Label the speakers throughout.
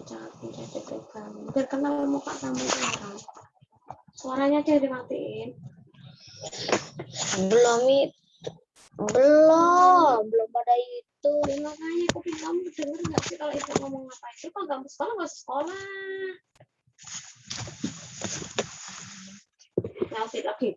Speaker 1: pencet program. Biar kenal muka kamu sekarang. Suaranya aja dimatiin.
Speaker 2: Belum pada itu.
Speaker 1: Ya, makanya aku bilang kamu denger nggak sih kalau ibu ngomong apa itu? Kalau nggak mau sekolah nggak usah sekolah. Nyautin lagi.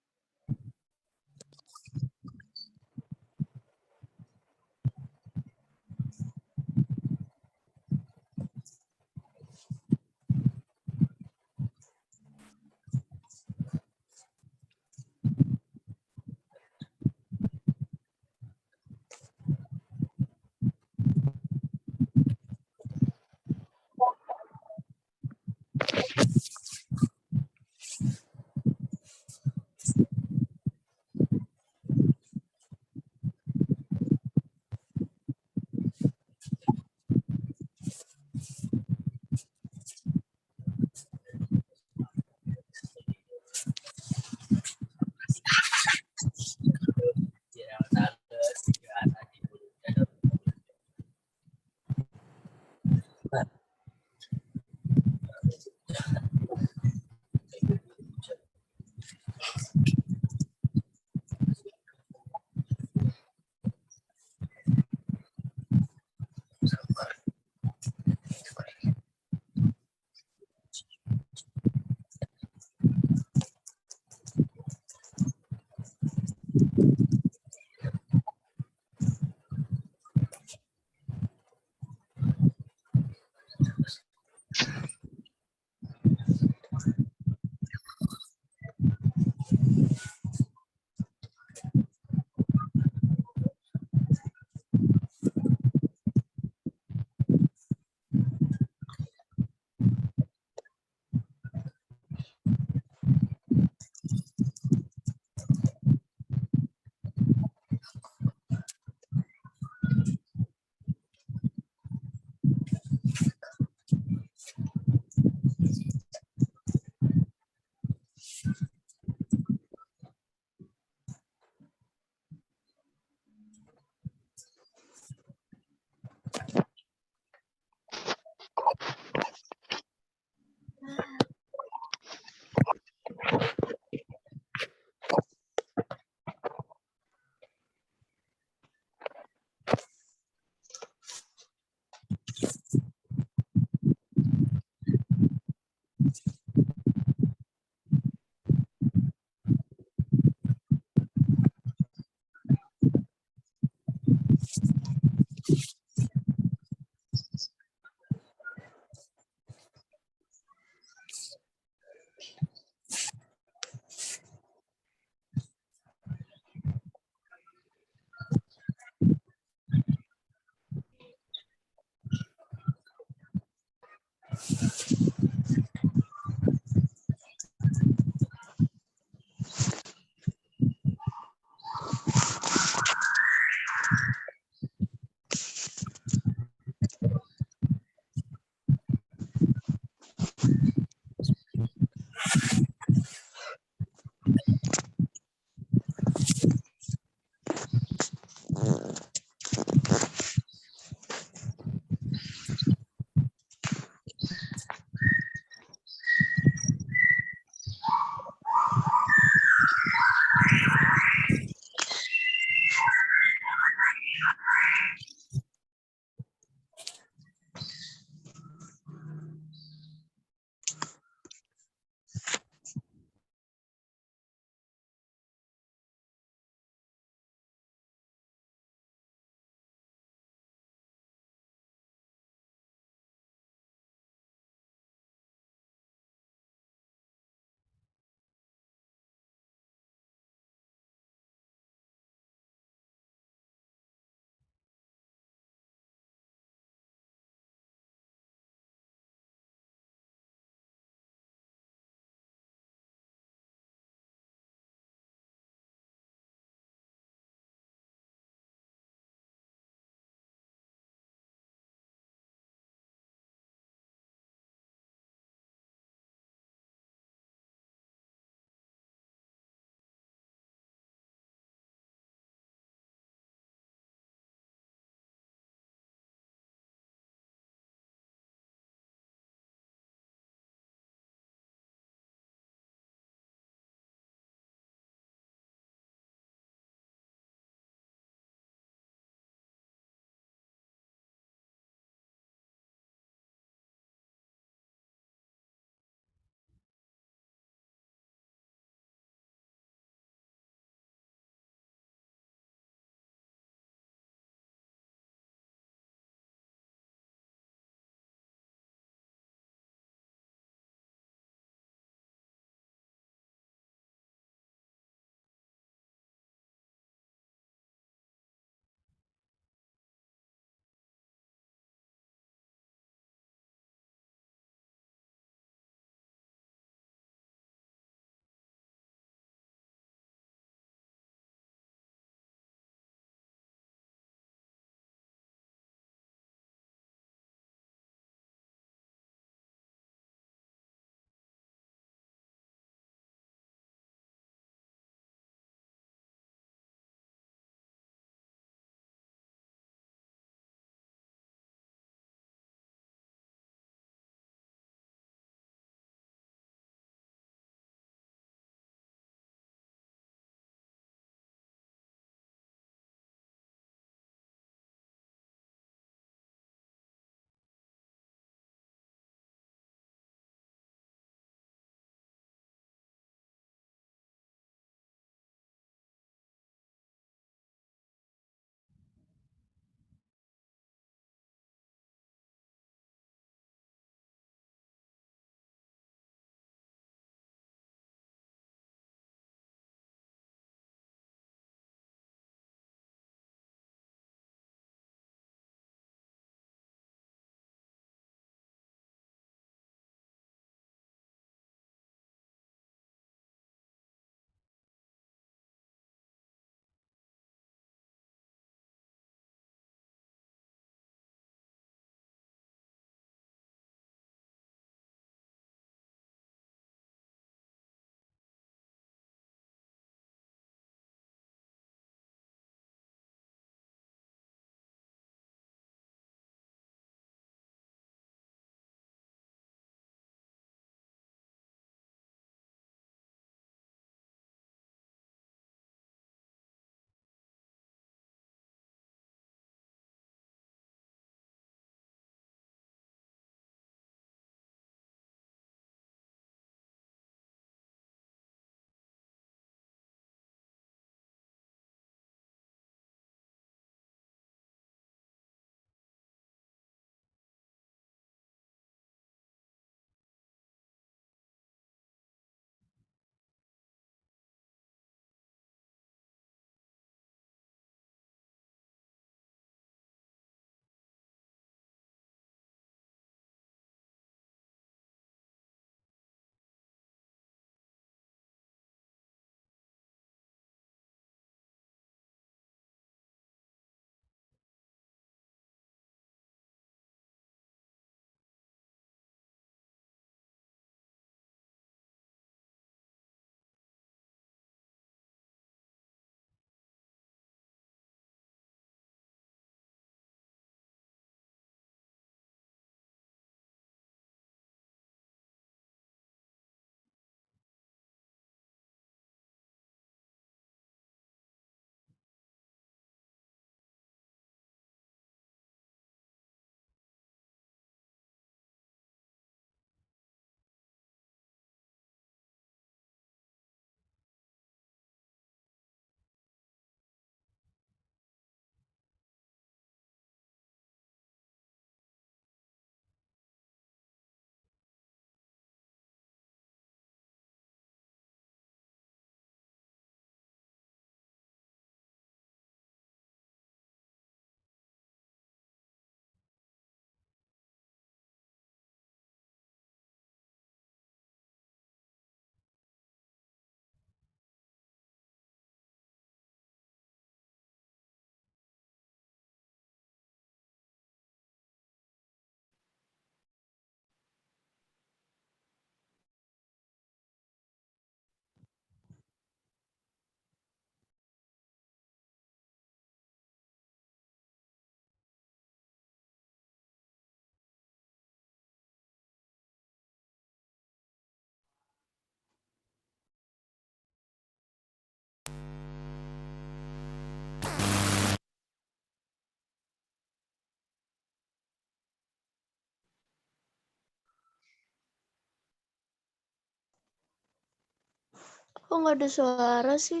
Speaker 2: Kok nggak ada suara sih?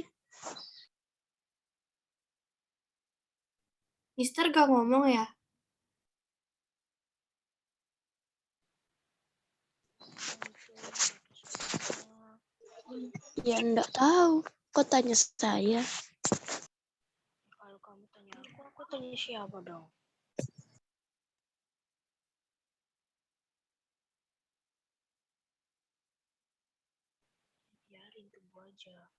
Speaker 1: Mister gak ngomong ya?
Speaker 2: Ya enggak tahu. Kok tanya saya?
Speaker 1: Kalau kamu tanya aku tanya siapa dong? Biarin tunggu aja.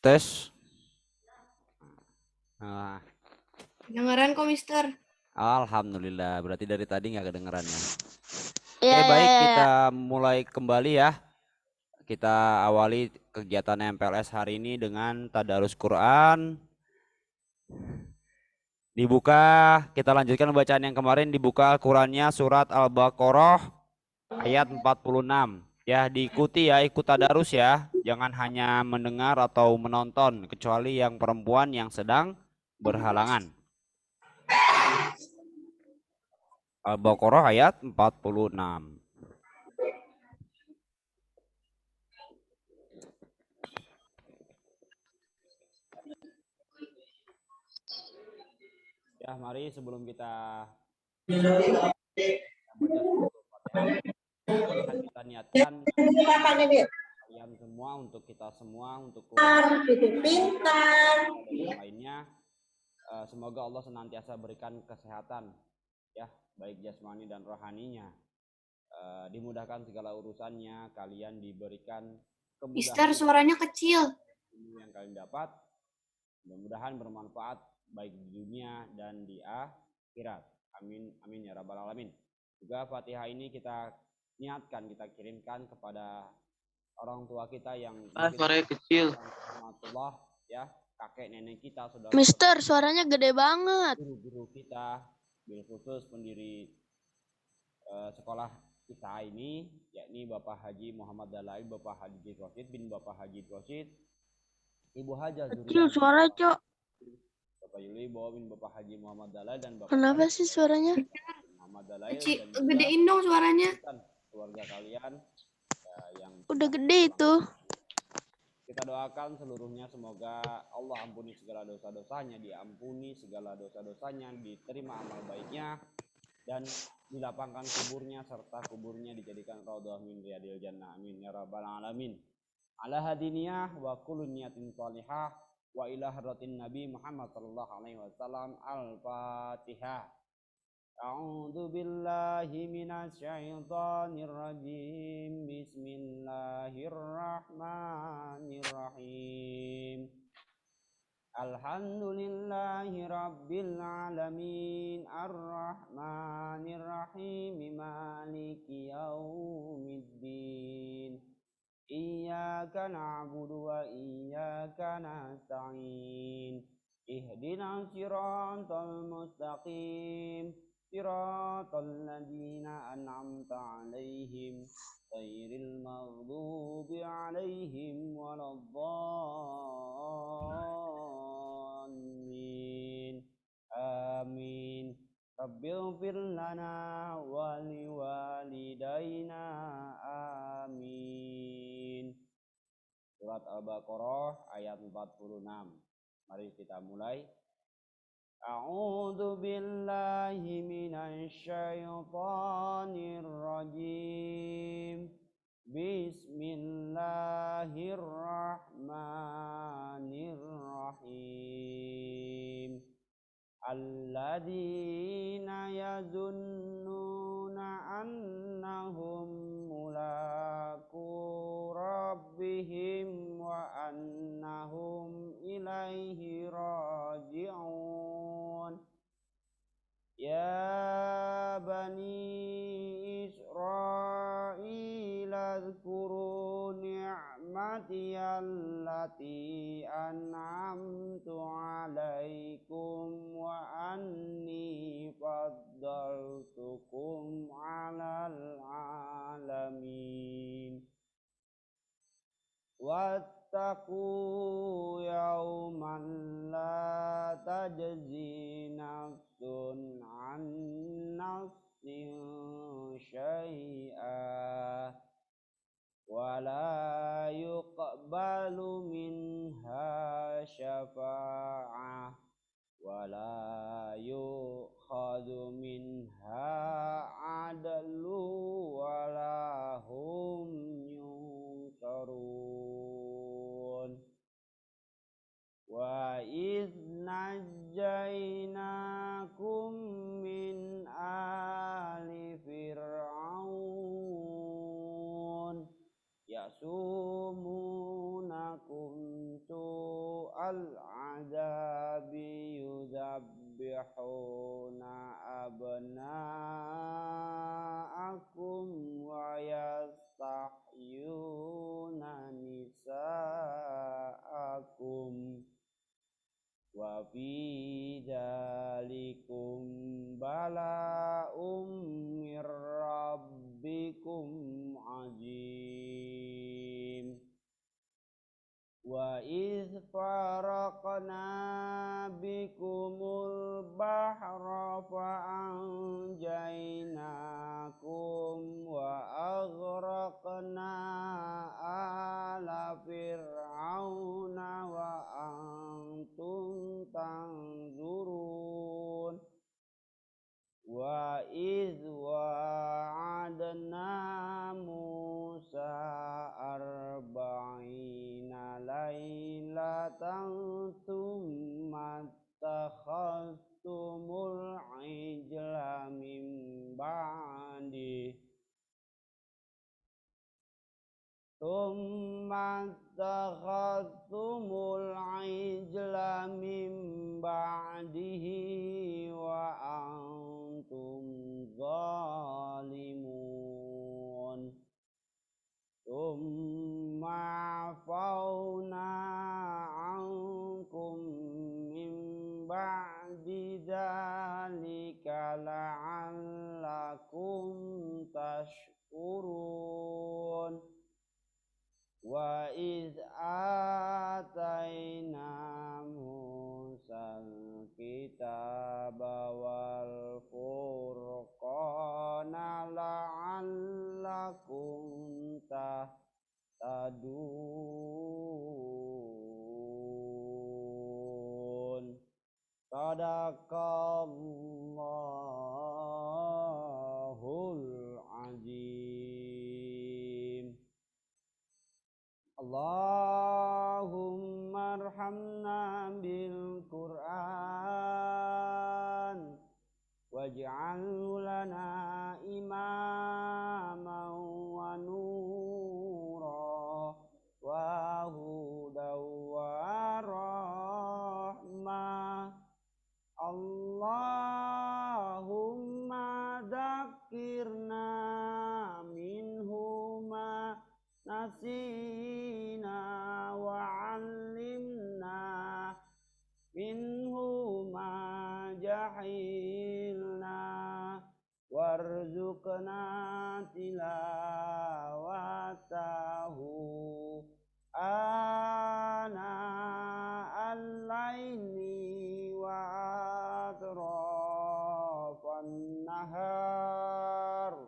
Speaker 3: Tes. Nah,
Speaker 1: Kedengeran kok, Mister?
Speaker 3: alhamdulillah. Berarti dari tadi nggak kedengeran ya.
Speaker 2: Ya,
Speaker 3: Oke, baik,
Speaker 2: ya.
Speaker 3: kita mulai kembali ya. Kita awali kegiatan MPLS hari ini dengan tadarus Quran. Dibuka, kita lanjutkan bacaan yang kemarin. Dibuka Al-Qurannya surat Al-Baqarah ayat 46. Ya, diikuti ya, ikut tadarus ya. Jangan hanya mendengar atau menonton, kecuali yang perempuan yang sedang berhalangan. Al-Baqarah ayat 46. Ya, mari sebelum kita baca suratul Fatihah, marilah kita niatkan kalian semua, untuk kita semua, untuk keluarga dan yang lainnya. Semoga Allah senantiasa berikan kesehatan, ya, baik jasmani dan rohaninya. Dimudahkan segala urusannya, kalian diberikan
Speaker 1: Mister,
Speaker 3: kemudahan
Speaker 1: suaranya kecil.
Speaker 3: yang kalian dapat. Mudah-mudahan bermanfaat baik di dunia dan di akhirat. Amin amin ya rabbal alamin. Juga Fatihah ini kita niatkan, kita kirimkan kepada orang tua kita yang
Speaker 4: suaranya kecil.
Speaker 3: rahmatullah, ya, kakek nenek kita, saudara,
Speaker 2: Mister, suaranya gede banget.
Speaker 3: guru-guru kita, bil khusus pendiri sekolah kita ini, yakni Bapak Haji Muhammad Dalail, Bapak Haji Rosid bin Bapak Haji Rosid, Ibu Haja
Speaker 2: Kecil
Speaker 3: Zurian,
Speaker 2: suara, Cok.
Speaker 3: Bapak Yuli bin Bapak Haji Muhammad Dalail, dan Bapak
Speaker 2: Kenapa
Speaker 3: Haji
Speaker 2: sih suaranya?
Speaker 3: Muhammad Dalail,
Speaker 1: Kecil,
Speaker 3: dan juga
Speaker 1: gedein dong suaranya.
Speaker 3: keluarga kalian yang
Speaker 2: Udah gede itu.
Speaker 3: kita doakan seluruhnya, semoga Allah ampuni segala dosa-dosanya, diampuni segala dosa-dosanya, diterima amal baiknya, dan dilapangkan kuburnya, serta kuburnya dijadikan raudhah min riyadil jannah. Amin ya rabbal alamin. Ala hadiniyah wa kullu niyatin shalihah wa ila hadratin Nabi Muhammad sallallahu alaihi wasallam. Al-Fatihah. A'udzu billahi minasy syaithanir rajim. Bismillahirrahmanirrahim. Alhamdulillahi rabbil alamin, arrahmanir rahim, maliki yaumiddin. Iyyaka na'budu wa iyyaka nasta'in. Ihdinas siratal mustaqim, siratal ladzina an'amta 'alaihim ghairil maghdubi 'alaihim waladdallin. Amin. Rabbighfir lana wa liwalidayna. Amin. Surat Al-Baqarah ayat 46. Mari kita mulai. A'udzu billahi minasy syaithanir rajim. Bismillahirrahmanirrahim. Alladzina yazunnuna annahum mulaqu rabbihim wa annahum ilaihi raji'un. Ya bani Israil azkuru ni'mati allati an'amtu 'alaikum wa anni faddaltukum 'alal 'alamin. Wattaqu yawman la tajzi nafsun 'an nafsin syai'a wa la yuqbalu minha syafa'ah wa la yu'khadhu minha 'adlu wa la hum yunqarun. Wa idh najjaynakum min ali fir'aun yasumunakum su'al 'adzabi yudabbihuna abna'akum wa yastahyuna nisa'akum wa fi dzalikum bala'um mir rabbikum 'azim. Wa idh faraqna bikumul bahra fa'anjaynakum wa aghraqna ala fir'auna wa antum tanzurun. Wa idh wa'adna Musa arba'ina laylatan thumma takhastumul ijla min ba'di ba'dihi wa antum zalimun. Thumma afawna ankum min ba'di dzalika la'allakum tashkurun. Wa iz atayna Musal kitaba wal furqana la'allakum tahtadun. Sadaqallahul azim. Allahumma arhamna bil Qur'an waj'alhu lana imaman wa nura wa hudaw wa rahmah. Allahumma dzakirna minhuma nasina wa 'allimna minhuma jahilna warzuqna warzuqna tilawatahu ana al-laili wa atrafan nahar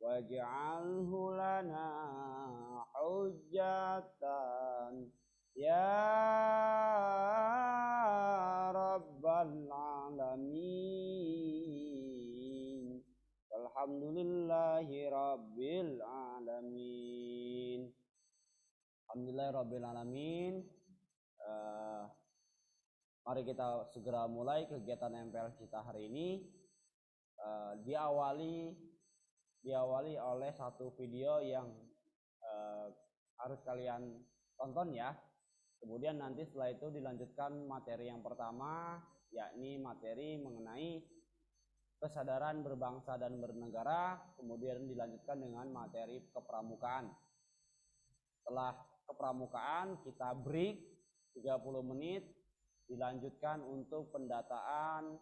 Speaker 3: waj'alhu lana hujjatan ya rabbal alamin. Alhamdulillahi rabbil alamin. Alhamdulillahi rabbil alamin. Mari kita segera mulai kegiatan MPL kita hari ini. Diawali oleh satu video yang harus kalian tonton ya. Kemudian nanti setelah itu dilanjutkan materi yang pertama, yakni materi mengenai kesadaran berbangsa dan bernegara. Kemudian dilanjutkan dengan materi kepramukaan. Setelah kepramukaan kita break 30 menit, dilanjutkan untuk pendataan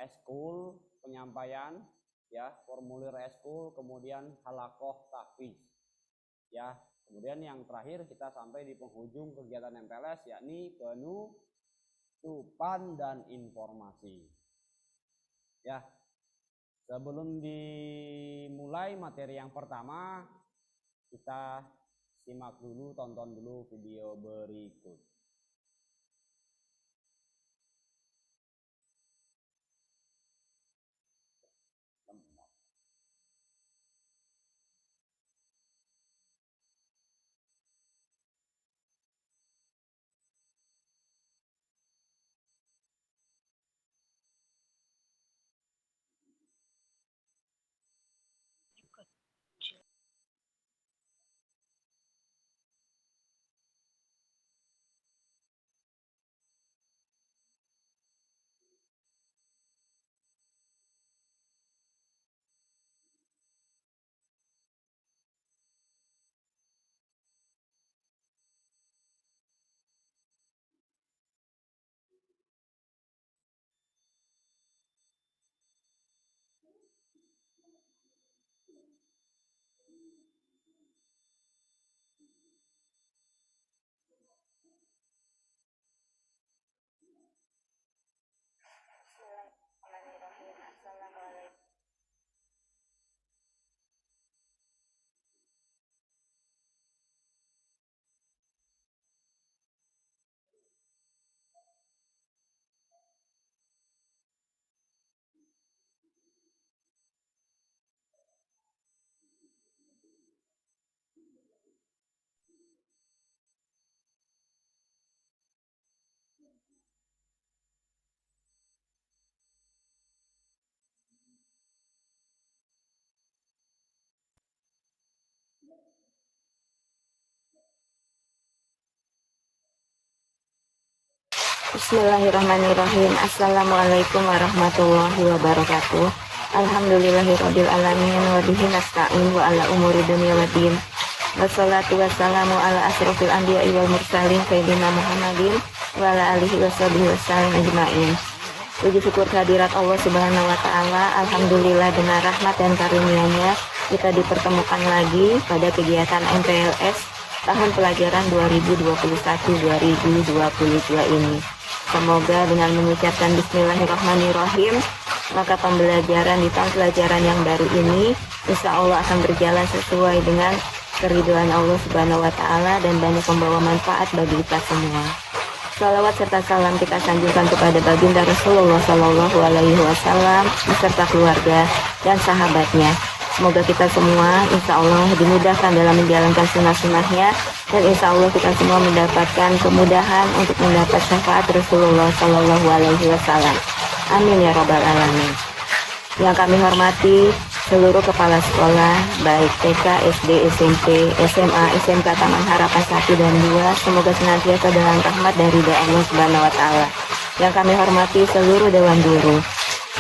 Speaker 3: eskul, penyampaian ya, formulir eskul, kemudian halakoh tahfiz ya. Kemudian yang terakhir kita sampai di penghujung kegiatan MPLS, yakni penutupan dan informasi ya. Sebelum dimulai materi yang pertama, kita simak dulu, tonton dulu video berikut.
Speaker 4: Bismillahirrahmanirrahim. Assalamualaikum warahmatullahi wabarakatuh. Alhamdulillahirabbil alamin wa bihi nasta'in wa ala umuri dunya waddin. Wassalatu wassalamu ala asrofil anbiya'i wal mursalin sayyidina Muhammadin wa ala alihi washabihi wasallam ajma'in. Puji syukur kehadirat Allah Subhanahu wa taala. Alhamdulillah dengan rahmat dan karunia-Nya kita dipertemukan lagi pada kegiatan MPLS tahun pelajaran 2021-2022 ini. Semoga dengan mengucapkan bismillahirrahmanirrahim, maka pembelajaran di tahun pelajaran yang baru ini insya Allah akan berjalan sesuai dengan keridhaan Allah Subhanahu wa taala dan banyak membawa manfaat bagi kita semua. Salawat serta salam kita sanjungkan kepada baginda Rasulullah Shallallahu Alaihi Wasallam beserta keluarga dan sahabatnya. Semoga kita semua insya Allah dimudahkan dalam menjalankan sunnah-sunnahnya, dan insya Allah kita semua mendapatkan kemudahan untuk mendapat syafaat Rasulullah Shallallahu Alaihi Wasallam. Amin ya Rabbal Alamin. Yang kami hormati seluruh kepala sekolah baik TK, SD, SMP, SMA, SMK Taman Harapan 1 dan 2, semoga senantiasa dalam rahmat dari Allah Subhanahu wa taala. Yang kami hormati seluruh dewan guru,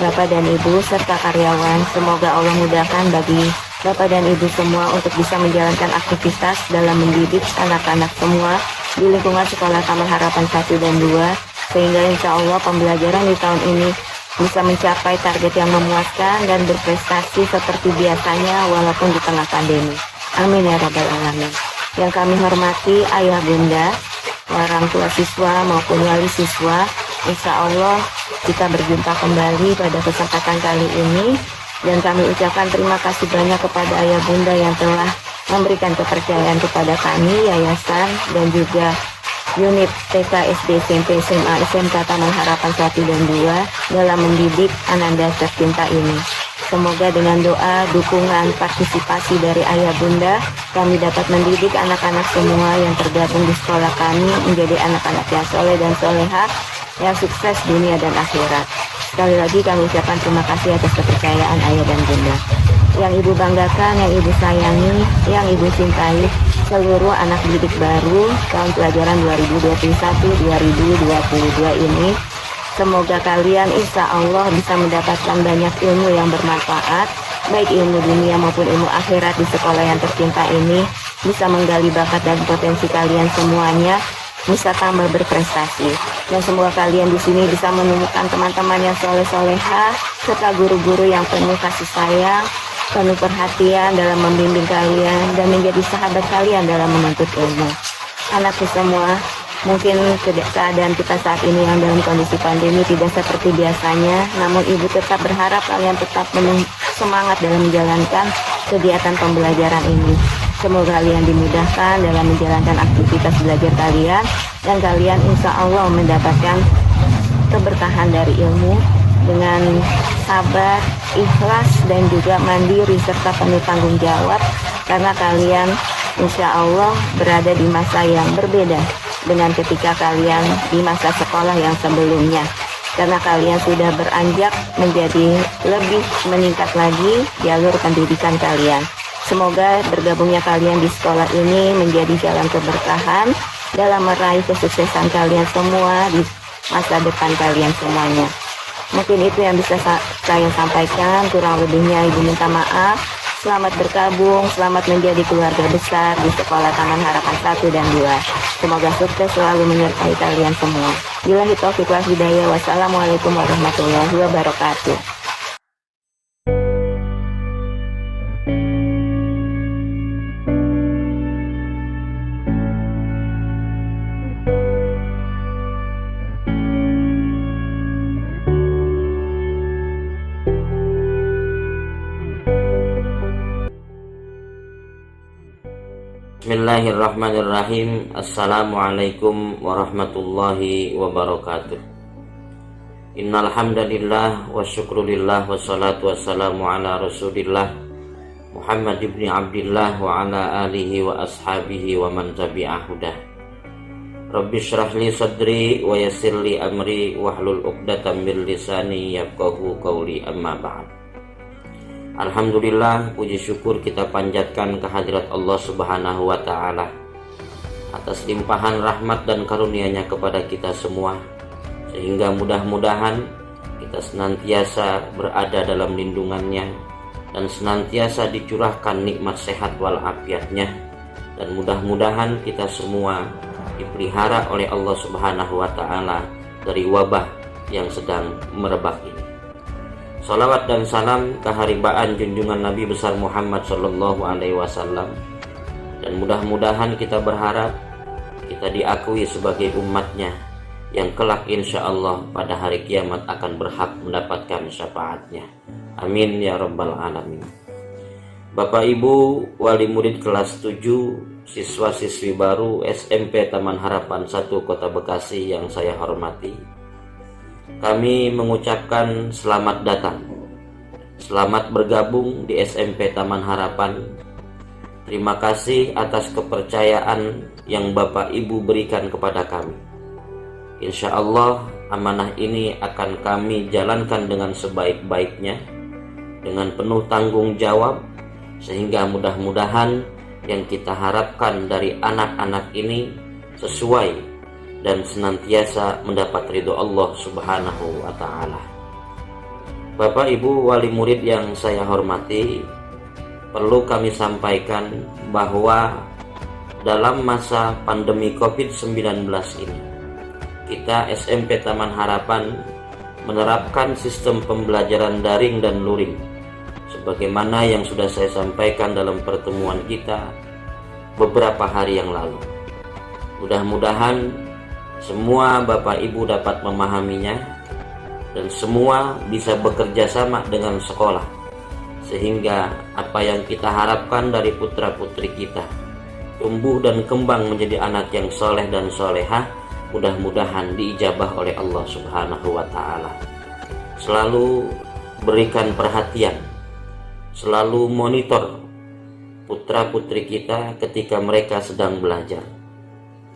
Speaker 4: Bapak dan Ibu serta karyawan, semoga Allah mudahkan bagi Bapak dan Ibu semua untuk bisa menjalankan aktivitas dalam mendidik anak-anak semua di lingkungan sekolah Taman Harapan 1 dan 2, sehingga insya Allah pembelajaran di tahun ini bisa mencapai target yang memuaskan dan berprestasi seperti biasanya walaupun di tengah pandemi. Amin ya rabbal alamin. Yang kami hormati ayah bunda, orang tua siswa maupun wali siswa, insya Allah kita berjumpa kembali pada kesempatan kali ini, dan kami ucapkan terima kasih banyak kepada ayah bunda yang telah memberikan kepercayaan kepada kami, yayasan, dan juga unit TK, SD, SMP, SMA, SMK Taman Harapan 1 dan 2 dalam mendidik Ananda tercinta ini. Semoga dengan doa, dukungan, partisipasi dari ayah bunda, kami dapat mendidik anak-anak semua yang tergabung di sekolah kami menjadi anak-anak yang soleh dan soleha, yang sukses dunia dan akhirat. Sekali lagi kami ucapkan terima kasih atas kepercayaan ayah dan bunda. Yang ibu banggakan, yang ibu sayangi, yang ibu cintai, seluruh anak didik baru tahun pelajaran 2021-2022 ini, semoga kalian insya Allah bisa mendapatkan banyak ilmu yang bermanfaat, baik ilmu dunia maupun ilmu akhirat di sekolah yang tercinta ini, bisa menggali bakat dan potensi kalian semuanya, bisa tambah berprestasi, dan semoga kalian di sini bisa menemukan teman-teman yang soleh-soleha serta guru-guru yang penuh kasih sayang, penuh perhatian dalam membimbing kalian dan menjadi sahabat kalian dalam menuntut ilmu. Anakku semua, mungkin keadaan kita saat ini yang dalam kondisi pandemi tidak seperti biasanya, namun ibu tetap berharap kalian tetap penuh semangat dalam menjalankan kegiatan pembelajaran ini. Semoga kalian dimudahkan dalam menjalankan aktivitas belajar kalian, dan kalian insya Allah mendapatkan keberkahan dari ilmu dengan sabar, ikhlas, dan juga mandiri serta penuh tanggung jawab, karena kalian insya Allah berada di masa yang berbeda dengan ketika kalian di masa sekolah yang sebelumnya, karena kalian sudah beranjak menjadi lebih meningkat lagi jalur pendidikan kalian. Semoga bergabungnya kalian di sekolah ini menjadi jalan keberkahan dalam meraih kesuksesan kalian semua di masa depan kalian semuanya. Mungkin itu yang bisa saya sampaikan, kurang lebihnya ibu minta maaf. Selamat bergabung, selamat menjadi keluarga besar di Sekolah Taman Harapan 1 dan 2. Semoga sukses selalu menyertai kalian semua. Billahi taufiq wal hidayah. Wassalamualaikum warahmatullahi wabarakatuh.
Speaker 5: Bismillahirrahmanirrahim. Assalamualaikum warahmatullahi wabarakatuh. Innal hamdalillah wa syukrulillah wassalatu wassalamu ala rasulillah Muhammad ibni Abdillah wa ala alihi wa ashabihi wa man tabi'ah hudah. Rabbi syrah li sadri wa yassir li amri wahlul uqdatam min lisani yafqahu qawli, amma ba'd. Alhamdulillah, puji syukur kita panjatkan kehadirat Allah Subhanahu wa ta'ala atas limpahan rahmat dan karunia-Nya kepada kita semua, sehingga mudah-mudahan kita senantiasa berada dalam lindungan-Nya dan senantiasa dicurahkan nikmat sehat walafiat-Nya, dan mudah-mudahan kita semua dipelihara oleh Allah Subhanahu wa ta'ala dari wabah yang sedang merebak ini. Salawat dan salam keharibaan junjungan Nabi besar Muhammad Sallallahu Alaihi Wasallam, dan mudah-mudahan kita berharap kita diakui sebagai umatnya yang kelak insya Allah pada hari kiamat akan berhak mendapatkan syafaatnya. Amin ya rabbal alamin. Bapak Ibu wali murid kelas 7, siswa-siswi baru SMP Taman Harapan 1 Kota Bekasi yang saya hormati, kami mengucapkan selamat datang, selamat bergabung di SMP Taman Harapan. Terima kasih atas kepercayaan yang Bapak Ibu berikan kepada kami. Insya Allah amanah ini akan kami jalankan dengan sebaik-baiknya, dengan penuh tanggung jawab, sehingga mudah-mudahan yang kita harapkan dari anak-anak ini sesuai dan senantiasa mendapat ridho Allah Subhanahu wa ta'ala. Bapak Ibu wali murid yang saya hormati, perlu kami sampaikan bahwa dalam masa pandemi COVID-19 ini, kita SMP Taman Harapan menerapkan sistem pembelajaran daring dan luring sebagaimana yang sudah saya sampaikan dalam pertemuan kita beberapa hari yang lalu. Mudah-mudahan semua Bapak Ibu dapat memahaminya dan semua bisa bekerja sama dengan sekolah, sehingga apa yang kita harapkan dari putra-putri kita tumbuh dan kembang menjadi anak yang soleh dan solehah, mudah-mudahan diijabah oleh Allah Subhanahu wa Ta'ala. Selalu berikan perhatian, selalu monitor putra-putri kita ketika mereka sedang belajar.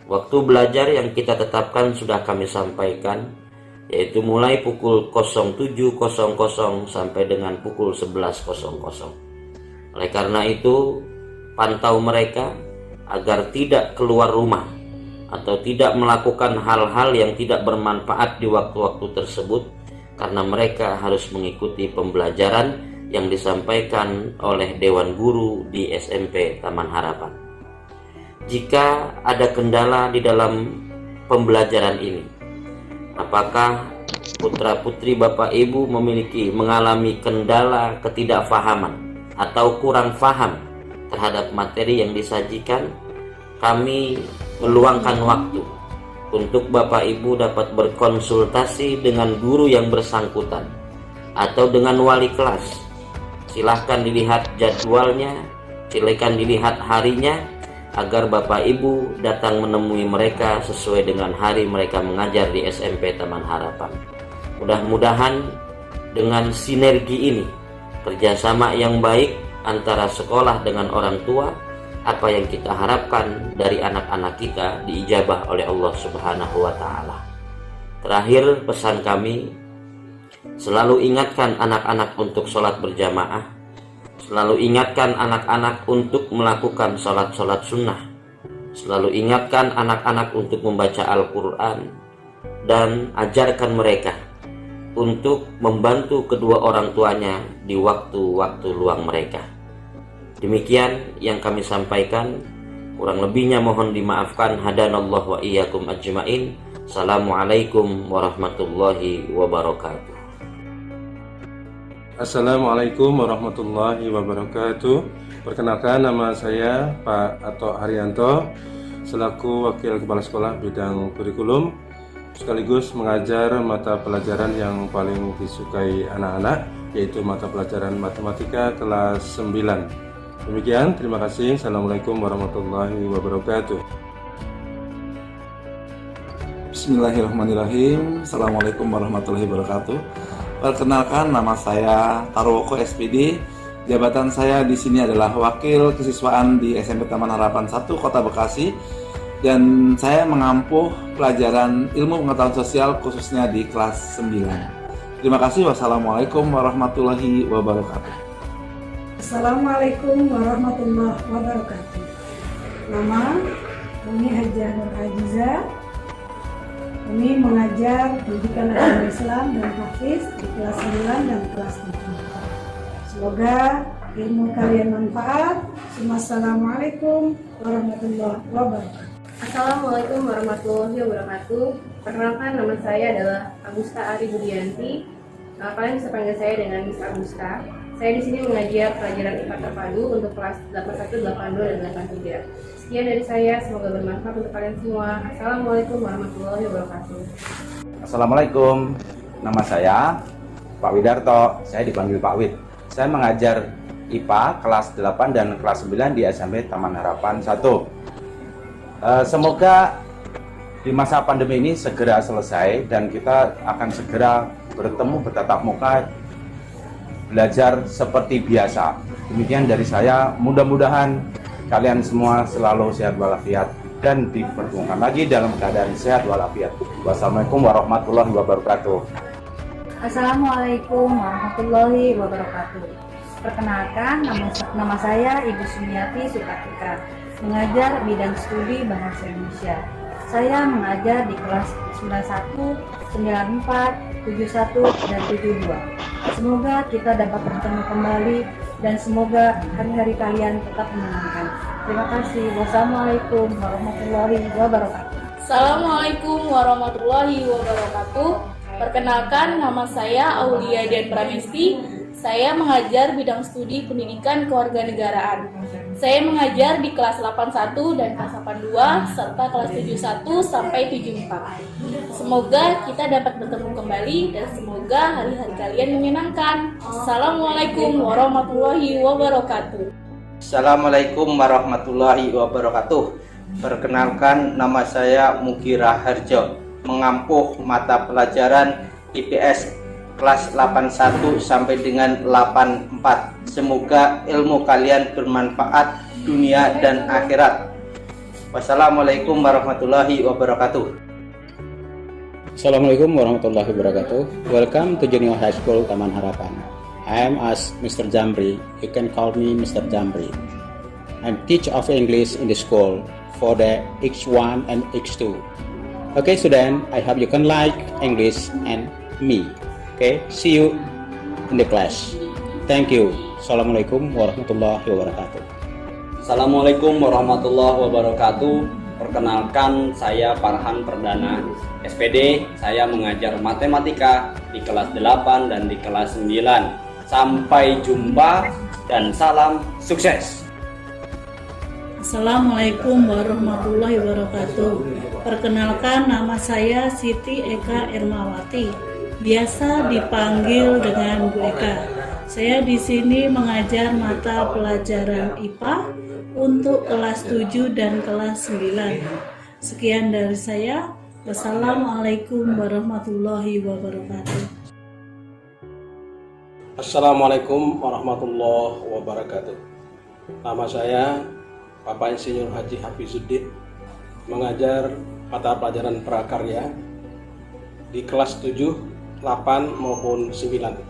Speaker 5: Waktu belajar yang kita tetapkan sudah kami sampaikan, yaitu mulai pukul 07.00 sampai dengan pukul 11.00. Oleh karena itu, pantau mereka agar tidak keluar rumah atau tidak melakukan hal-hal yang tidak bermanfaat di waktu-waktu tersebut, karena mereka harus mengikuti pembelajaran yang disampaikan oleh Dewan Guru di SMP Taman Harapan. Jika ada kendala di dalam pembelajaran ini, apakah putra-putri Bapak Ibu mengalami kendala ketidakfahaman atau kurang paham terhadap materi yang disajikan, kami meluangkan waktu untuk Bapak Ibu dapat berkonsultasi dengan guru yang bersangkutan atau dengan wali kelas. Silahkan dilihat jadwalnya, silakan dilihat harinya, agar Bapak Ibu datang menemui mereka sesuai dengan hari mereka mengajar di SMP Taman Harapan. Mudah-mudahan dengan sinergi ini, kerjasama yang baik antara sekolah dengan orang tua, apa yang kita harapkan dari anak-anak kita diijabah oleh Allah Subhanahu wa Ta'ala. Terakhir, pesan kami, selalu ingatkan anak-anak untuk sholat berjamaah, selalu ingatkan anak-anak untuk melakukan sholat-sholat sunnah, selalu ingatkan anak-anak untuk membaca Al-Quran, dan ajarkan mereka untuk membantu kedua orang tuanya di waktu-waktu luang mereka. Demikian yang kami sampaikan, kurang lebihnya mohon dimaafkan. Hadanallahu wa iyyakum ajmain. Assalamualaikum warahmatullahi wabarakatuh.
Speaker 6: Assalamualaikum warahmatullahi wabarakatuh. Perkenalkan, nama saya Pak Ato Haryanto, selaku Wakil Kepala Sekolah Bidang Kurikulum, sekaligus mengajar mata pelajaran yang paling disukai anak-anak, yaitu mata pelajaran matematika kelas 9. Demikian, terima kasih. Assalamualaikum warahmatullahi wabarakatuh.
Speaker 7: Bismillahirrahmanirrahim. Assalamualaikum warahmatullahi wabarakatuh. Perkenalkan, nama saya Tarwoko SPD. Jabatan saya di sini adalah Wakil Kesiswaan di SMP Taman Harapan 1 Kota Bekasi, dan saya mengampuh pelajaran ilmu pengetahuan sosial khususnya di kelas 9. Terima kasih. Wassalamualaikum warahmatullahi wabarakatuh.
Speaker 8: Assalamualaikum warahmatullahi wabarakatuh. Nama Umi Hajah Nur Aziza. Kami mengajar pendidikan agama Islam dan Hafiz di kelas 9 dan kelas 7. Semoga ilmu kalian manfaat. Assalamualaikum warahmatullahi wabarakatuh.
Speaker 9: Assalamualaikum warahmatullahi wabarakatuh. Perkenalkan, nama saya adalah Agusta Ari Budianti. Kalian bisa panggil saya dengan Miss Agusta. Saya di sini mengajar pelajaran IPA terpadu untuk kelas 81, 82, dan 83. Sekian dari saya, semoga bermanfaat untuk kalian semua. Assalamualaikum warahmatullahi wabarakatuh.
Speaker 10: Assalamualaikum, nama saya Pak Widarto, saya dipanggil Pak Wid. Saya mengajar IPA kelas 8 dan kelas 9 di SMP Taman Harapan 1. Semoga di masa pandemi ini segera selesai dan kita akan segera bertemu bertatap muka, belajar seperti biasa. Demikian dari saya, mudah-mudahan kalian semua selalu sehat walafiat dan dipertemukan lagi dalam keadaan sehat walafiat. Wassalamualaikum warahmatullahi wabarakatuh.
Speaker 8: Assalamualaikum warahmatullahi wabarakatuh. Perkenalkan, nama saya Ibu Sumiati Sukatika, mengajar bidang studi Bahasa Indonesia. Saya mengajar di kelas 91, 94, 71, dan 72. Semoga kita dapat bertemu kembali dan semoga hari-hari kalian tetap menyenangkan. Terima kasih. Wassalamualaikum warahmatullahi wabarakatuh.
Speaker 11: Assalamualaikum warahmatullahi wabarakatuh. Perkenalkan, nama saya Aulia Dian Pramesti. Saya mengajar bidang studi pendidikan kewarganegaraan. Saya mengajar di kelas 81 dan kelas 82 serta kelas 71 sampai 74. Semoga kita dapat bertemu kembali dan semoga hari-hari kalian menyenangkan. Assalamualaikum warahmatullahi wabarakatuh.
Speaker 12: Assalamualaikum warahmatullahi wabarakatuh. Perkenalkan, nama saya Mukira Harjo, mengampuh mata pelajaran IPS kelas 81 sampai dengan 84. Semoga ilmu kalian bermanfaat dunia dan akhirat. Wassalamualaikum warahmatullahi wabarakatuh.
Speaker 13: Assalamualaikum warahmatullahi wabarakatuh. Welcome to Junior High School Taman Harapan. I am as Mr. Jamri. You can call me Mr. Jamri. I'm teacher of English in the school for the X1 and X2. Okay, student, I hope you can like English and me. Okay, see you in the class. Thank you. Assalamualaikum warahmatullahi wabarakatuh.
Speaker 14: Assalamualaikum warahmatullahi wabarakatuh. Perkenalkan, saya Farhan Perdana, SPD. Saya mengajar matematika di kelas 8 dan di kelas 9. Sampai jumpa dan salam sukses.
Speaker 8: Assalamualaikum warahmatullahi wabarakatuh. Perkenalkan, nama saya Siti Eka Ermawati, biasa dipanggil dengan Bu Eka. Saya di sini mengajar mata pelajaran IPA untuk kelas 7 dan kelas 9. Sekian dari saya. Wassalamualaikum warahmatullahi wabarakatuh.
Speaker 6: Assalamualaikum warahmatullahi wabarakatuh. Nama saya Bapak Insinyur Haji Hafizuddin, mengajar mata pelajaran prakarya di kelas 7, 8 maupun 9.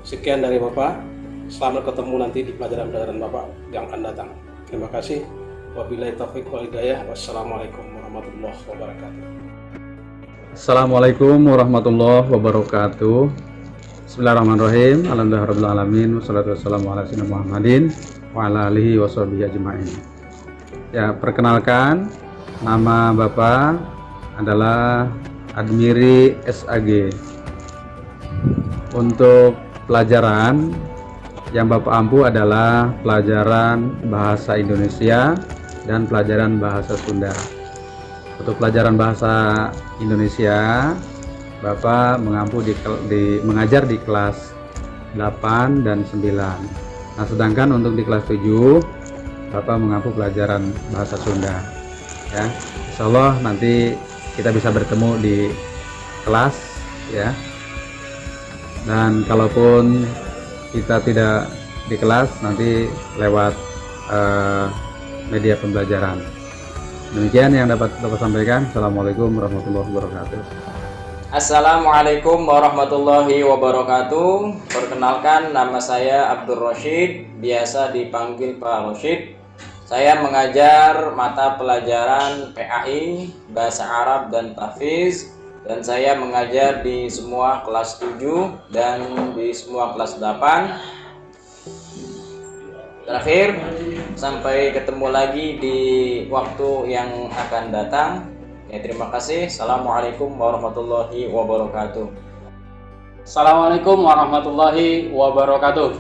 Speaker 6: Sekian dari Bapak. Selamat ketemu nanti di pelajaran-pelajaran Bapak yang akan datang. Terima kasih. Wabillahi taufiq wal hidayah. Wassalamualaikum warahmatullahi wabarakatuh.
Speaker 15: Assalamualaikum warahmatullahi wabarakatuh. Bismillahirrahmanirrahim. Alhamdulillahirabbil alamin. Wassalatu wassalamu ala sayyidina Muhammadin wa ala alihi washabihi ajmain. Ya, perkenalkan, nama Bapak adalah Admiri SAG. Untuk pelajaran yang Bapak ampu adalah pelajaran bahasa Indonesia dan pelajaran bahasa Sunda. Untuk pelajaran bahasa Indonesia, Bapak mengampu mengajar di kelas 8 dan 9. Nah, sedangkan untuk di kelas 7, Bapak mengampu pelajaran bahasa Sunda. Ya, insya Allah nanti kita bisa bertemu di kelas, ya. Dan kalaupun kita tidak di kelas, nanti lewat media pembelajaran. Demikian yang dapat Bapak sampaikan. Assalamualaikum warahmatullahi wabarakatuh.
Speaker 16: Assalamualaikum warahmatullahi wabarakatuh. Perkenalkan, nama saya Abdul Rashid, biasa dipanggil Pak Rashid. Saya mengajar mata pelajaran PAI, Bahasa Arab dan Tahfiz, dan saya mengajar di semua kelas 7 dan di semua kelas 8. Terakhir, sampai ketemu lagi di waktu yang akan datang. Ya, terima kasih. Assalamualaikum warahmatullahi wabarakatuh.
Speaker 17: Assalamualaikum warahmatullahi wabarakatuh.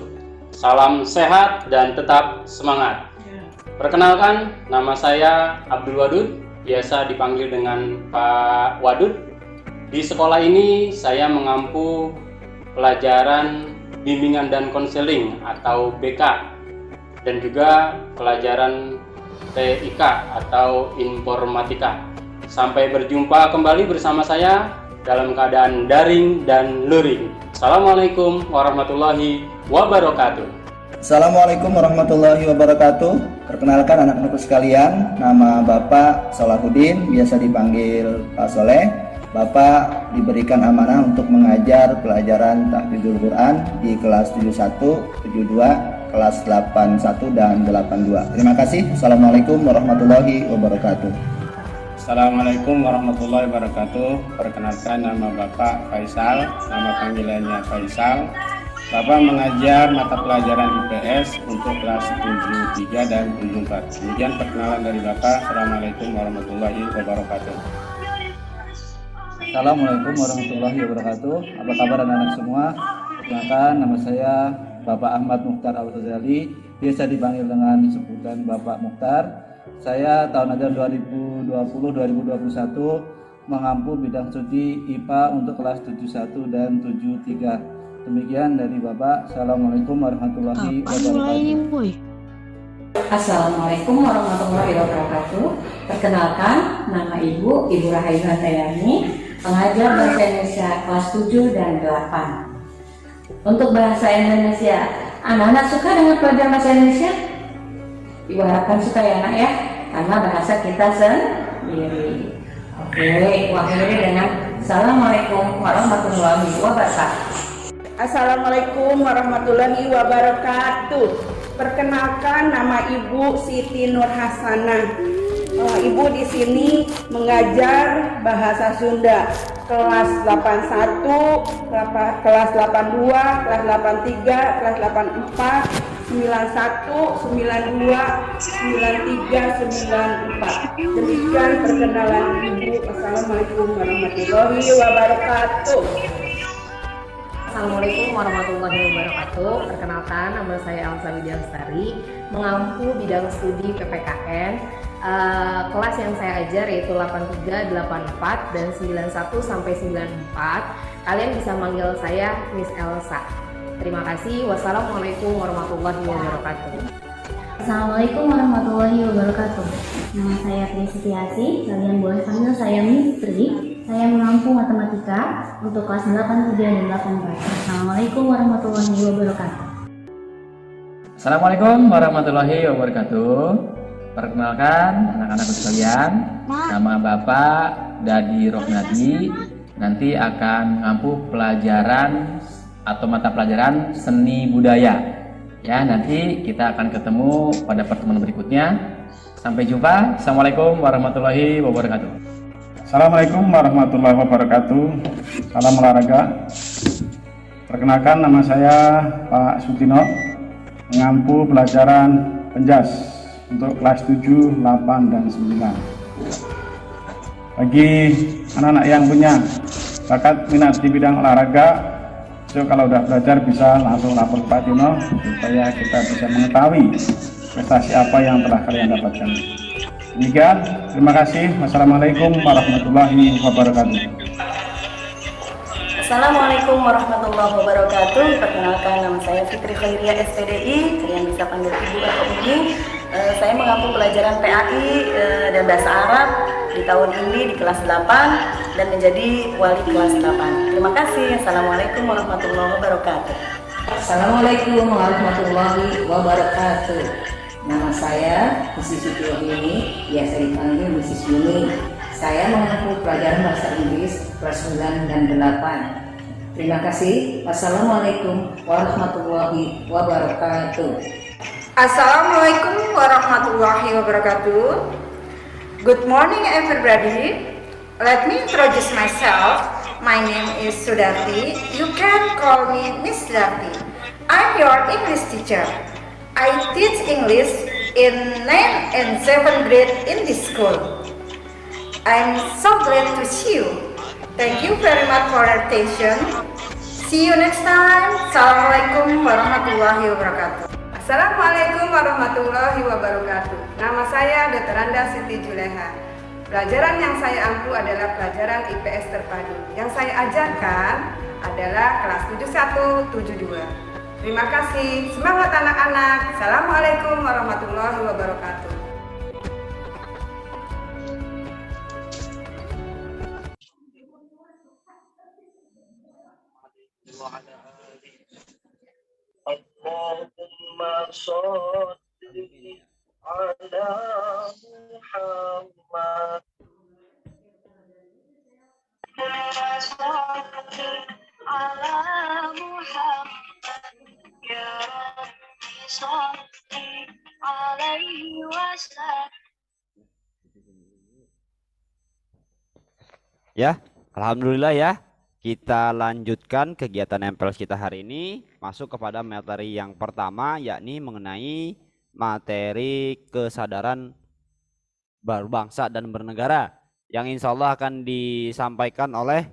Speaker 17: Salam sehat dan tetap semangat. Perkenalkan, nama saya Abdul Wadud, biasa dipanggil dengan Pak Wadud. Di sekolah ini saya mengampu pelajaran bimbingan dan konseling atau BK, dan juga pelajaran TIK atau informatika. Sampai berjumpa kembali bersama saya dalam keadaan daring dan luring. Assalamualaikum warahmatullahi wabarakatuh.
Speaker 18: Assalamualaikum warahmatullahi wabarakatuh. Perkenalkan anak-anakku sekalian, nama Bapak Salahuddin, biasa dipanggil Pak Soleh. Bapak diberikan amanah untuk mengajar pelajaran Tahfidzul Quran di kelas 71, 72, kelas 81 dan 82. Terima kasih. Assalamualaikum warahmatullahi wabarakatuh.
Speaker 19: Assalamualaikum warahmatullahi wabarakatuh. Perkenalkan, nama Bapak Faisal, nama panggilannya Faisal. Bapak mengajar mata pelajaran IPS untuk kelas 73 dan 74. Demikian perkenalan dari Bapak. Assalamualaikum warahmatullahi wabarakatuh.
Speaker 18: Assalamualaikum warahmatullahi wabarakatuh. Apa kabar anak-anak semua? Perkenalkan, nama saya Bapak Ahmad Mukhtar Al-Ghazali, biasa dipanggil dengan sebutan Bapak Mukhtar. Saya tahun ajaran 2020-2021 mengampu bidang studi IPA untuk kelas 71 dan 73. Demikian dari Bapak. Assalamualaikum warahmatullahi wabarakatuh.
Speaker 20: Assalamualaikum warahmatullahi wabarakatuh. Perkenalkan, nama Ibu Rahayul Handayani, pengajar bahasa Indonesia kelas 7 dan 8. Untuk bahasa Indonesia, anak-anak suka dengan pelajaran bahasa Indonesia? Ibu harapkan suka ya anak ya, karena bahasa kita sendiri. Oke, akhiri dengan Assalamualaikum warahmatullahi wabarakatuh.
Speaker 21: Assalamualaikum warahmatullahi wabarakatuh. Perkenalkan, nama Ibu Siti Nur Hasanah. Ibu di sini mengajar bahasa Sunda kelas 81, kelas 82, kelas 83, kelas 84, 91, 92, 93, 94. Demikian perkenalan Ibu. Assalamualaikum warahmatullahi wabarakatuh.
Speaker 22: Assalamualaikum warahmatullahi wabarakatuh. Perkenalkan, nama saya Elsa Widya Lestari, mengampu bidang studi PPKN. Kelas yang saya ajar yaitu 83, 84, dan 91 sampai 94. Kalian bisa manggil saya Miss Elsa. Terima kasih. Wassalamualaikum warahmatullahi wabarakatuh.
Speaker 23: Assalamualaikum warahmatullahi wabarakatuh. Nama saya Tri Setiasi, kalian boleh panggil saya Miss Tri. Saya mengampu matematika untuk kelas 8, 3, dan 84. Assalamualaikum warahmatullahi wabarakatuh.
Speaker 24: Assalamualaikum warahmatullahi wabarakatuh. Perkenalkan anak-anakku sekalian, nama Bapak Dadi Rohnadi, nanti akan mengampu pelajaran atau mata pelajaran seni budaya. Ya, nanti kita akan ketemu pada pertemuan berikutnya. Sampai jumpa. Assalamualaikum warahmatullahi wabarakatuh.
Speaker 19: Assalamualaikum warahmatullahi wabarakatuh. Salam olahraga. Perkenalkan, nama saya Pak Sutino, mengampu pelajaran penjas untuk kelas 7, 8, dan 9. Bagi anak-anak yang punya bakat minat di bidang olahraga, so kalau udah belajar bisa langsung lapor ke Pak Tino supaya kita bisa mengetahui prestasi apa yang telah kalian dapatkan. Demikian, terima kasih. Wassalamualaikum warahmatullahi wabarakatuh.
Speaker 22: Assalamualaikum warahmatullahi wabarakatuh. Perkenalkan, nama saya Fitri Khairiyah SPDI. Kalian bisa panggil Ibu atau Umi. Saya mengampu pelajaran PAI dan bahasa Arab di tahun ini di kelas 8 dan menjadi wali kelas 8. Terima kasih. Assalamualaikum warahmatullahi wabarakatuh.
Speaker 20: Assalamualaikum warahmatullahi wabarakatuh. Nama saya Mrs. Yuni, biasa dipanggil Mrs. Yuni. Saya mengampu pelajaran bahasa Inggris kelas 9 dan 8. Terima kasih. Wassalamualaikum warahmatullahi wabarakatuh.
Speaker 25: Assalamualaikum warahmatullahi wabarakatuh. Good morning everybody. Let me introduce myself. My name is Sudarti. You can call me Miss Sudarti. I'm your English teacher. I teach English in 9 and 7th grade in this school. I'm so glad to see you. Thank you very much for your attention. See you next time. Assalamualaikum warahmatullahi wabarakatuh.
Speaker 21: Assalamualaikum warahmatullahi wabarakatuh. Nama saya Dr. Anda Siti Juleha. Pelajaran yang saya ampu adalah pelajaran IPS terpadu. Yang saya ajarkan adalah kelas 71, 72. Terima kasih. Semangat anak-anak. Assalamualaikum warahmatullahi wabarakatuh.
Speaker 26: Allahumma sholli ala Muhammad. Ala Muhammad ya Rabbi sholli alaihi wasallam.
Speaker 3: Ya, alhamdulillah ya. Kita lanjutkan kegiatan MPLS kita hari ini, masuk kepada materi yang pertama, yakni mengenai materi kesadaran berbangsa dan bernegara. yang insya Allah akan disampaikan oleh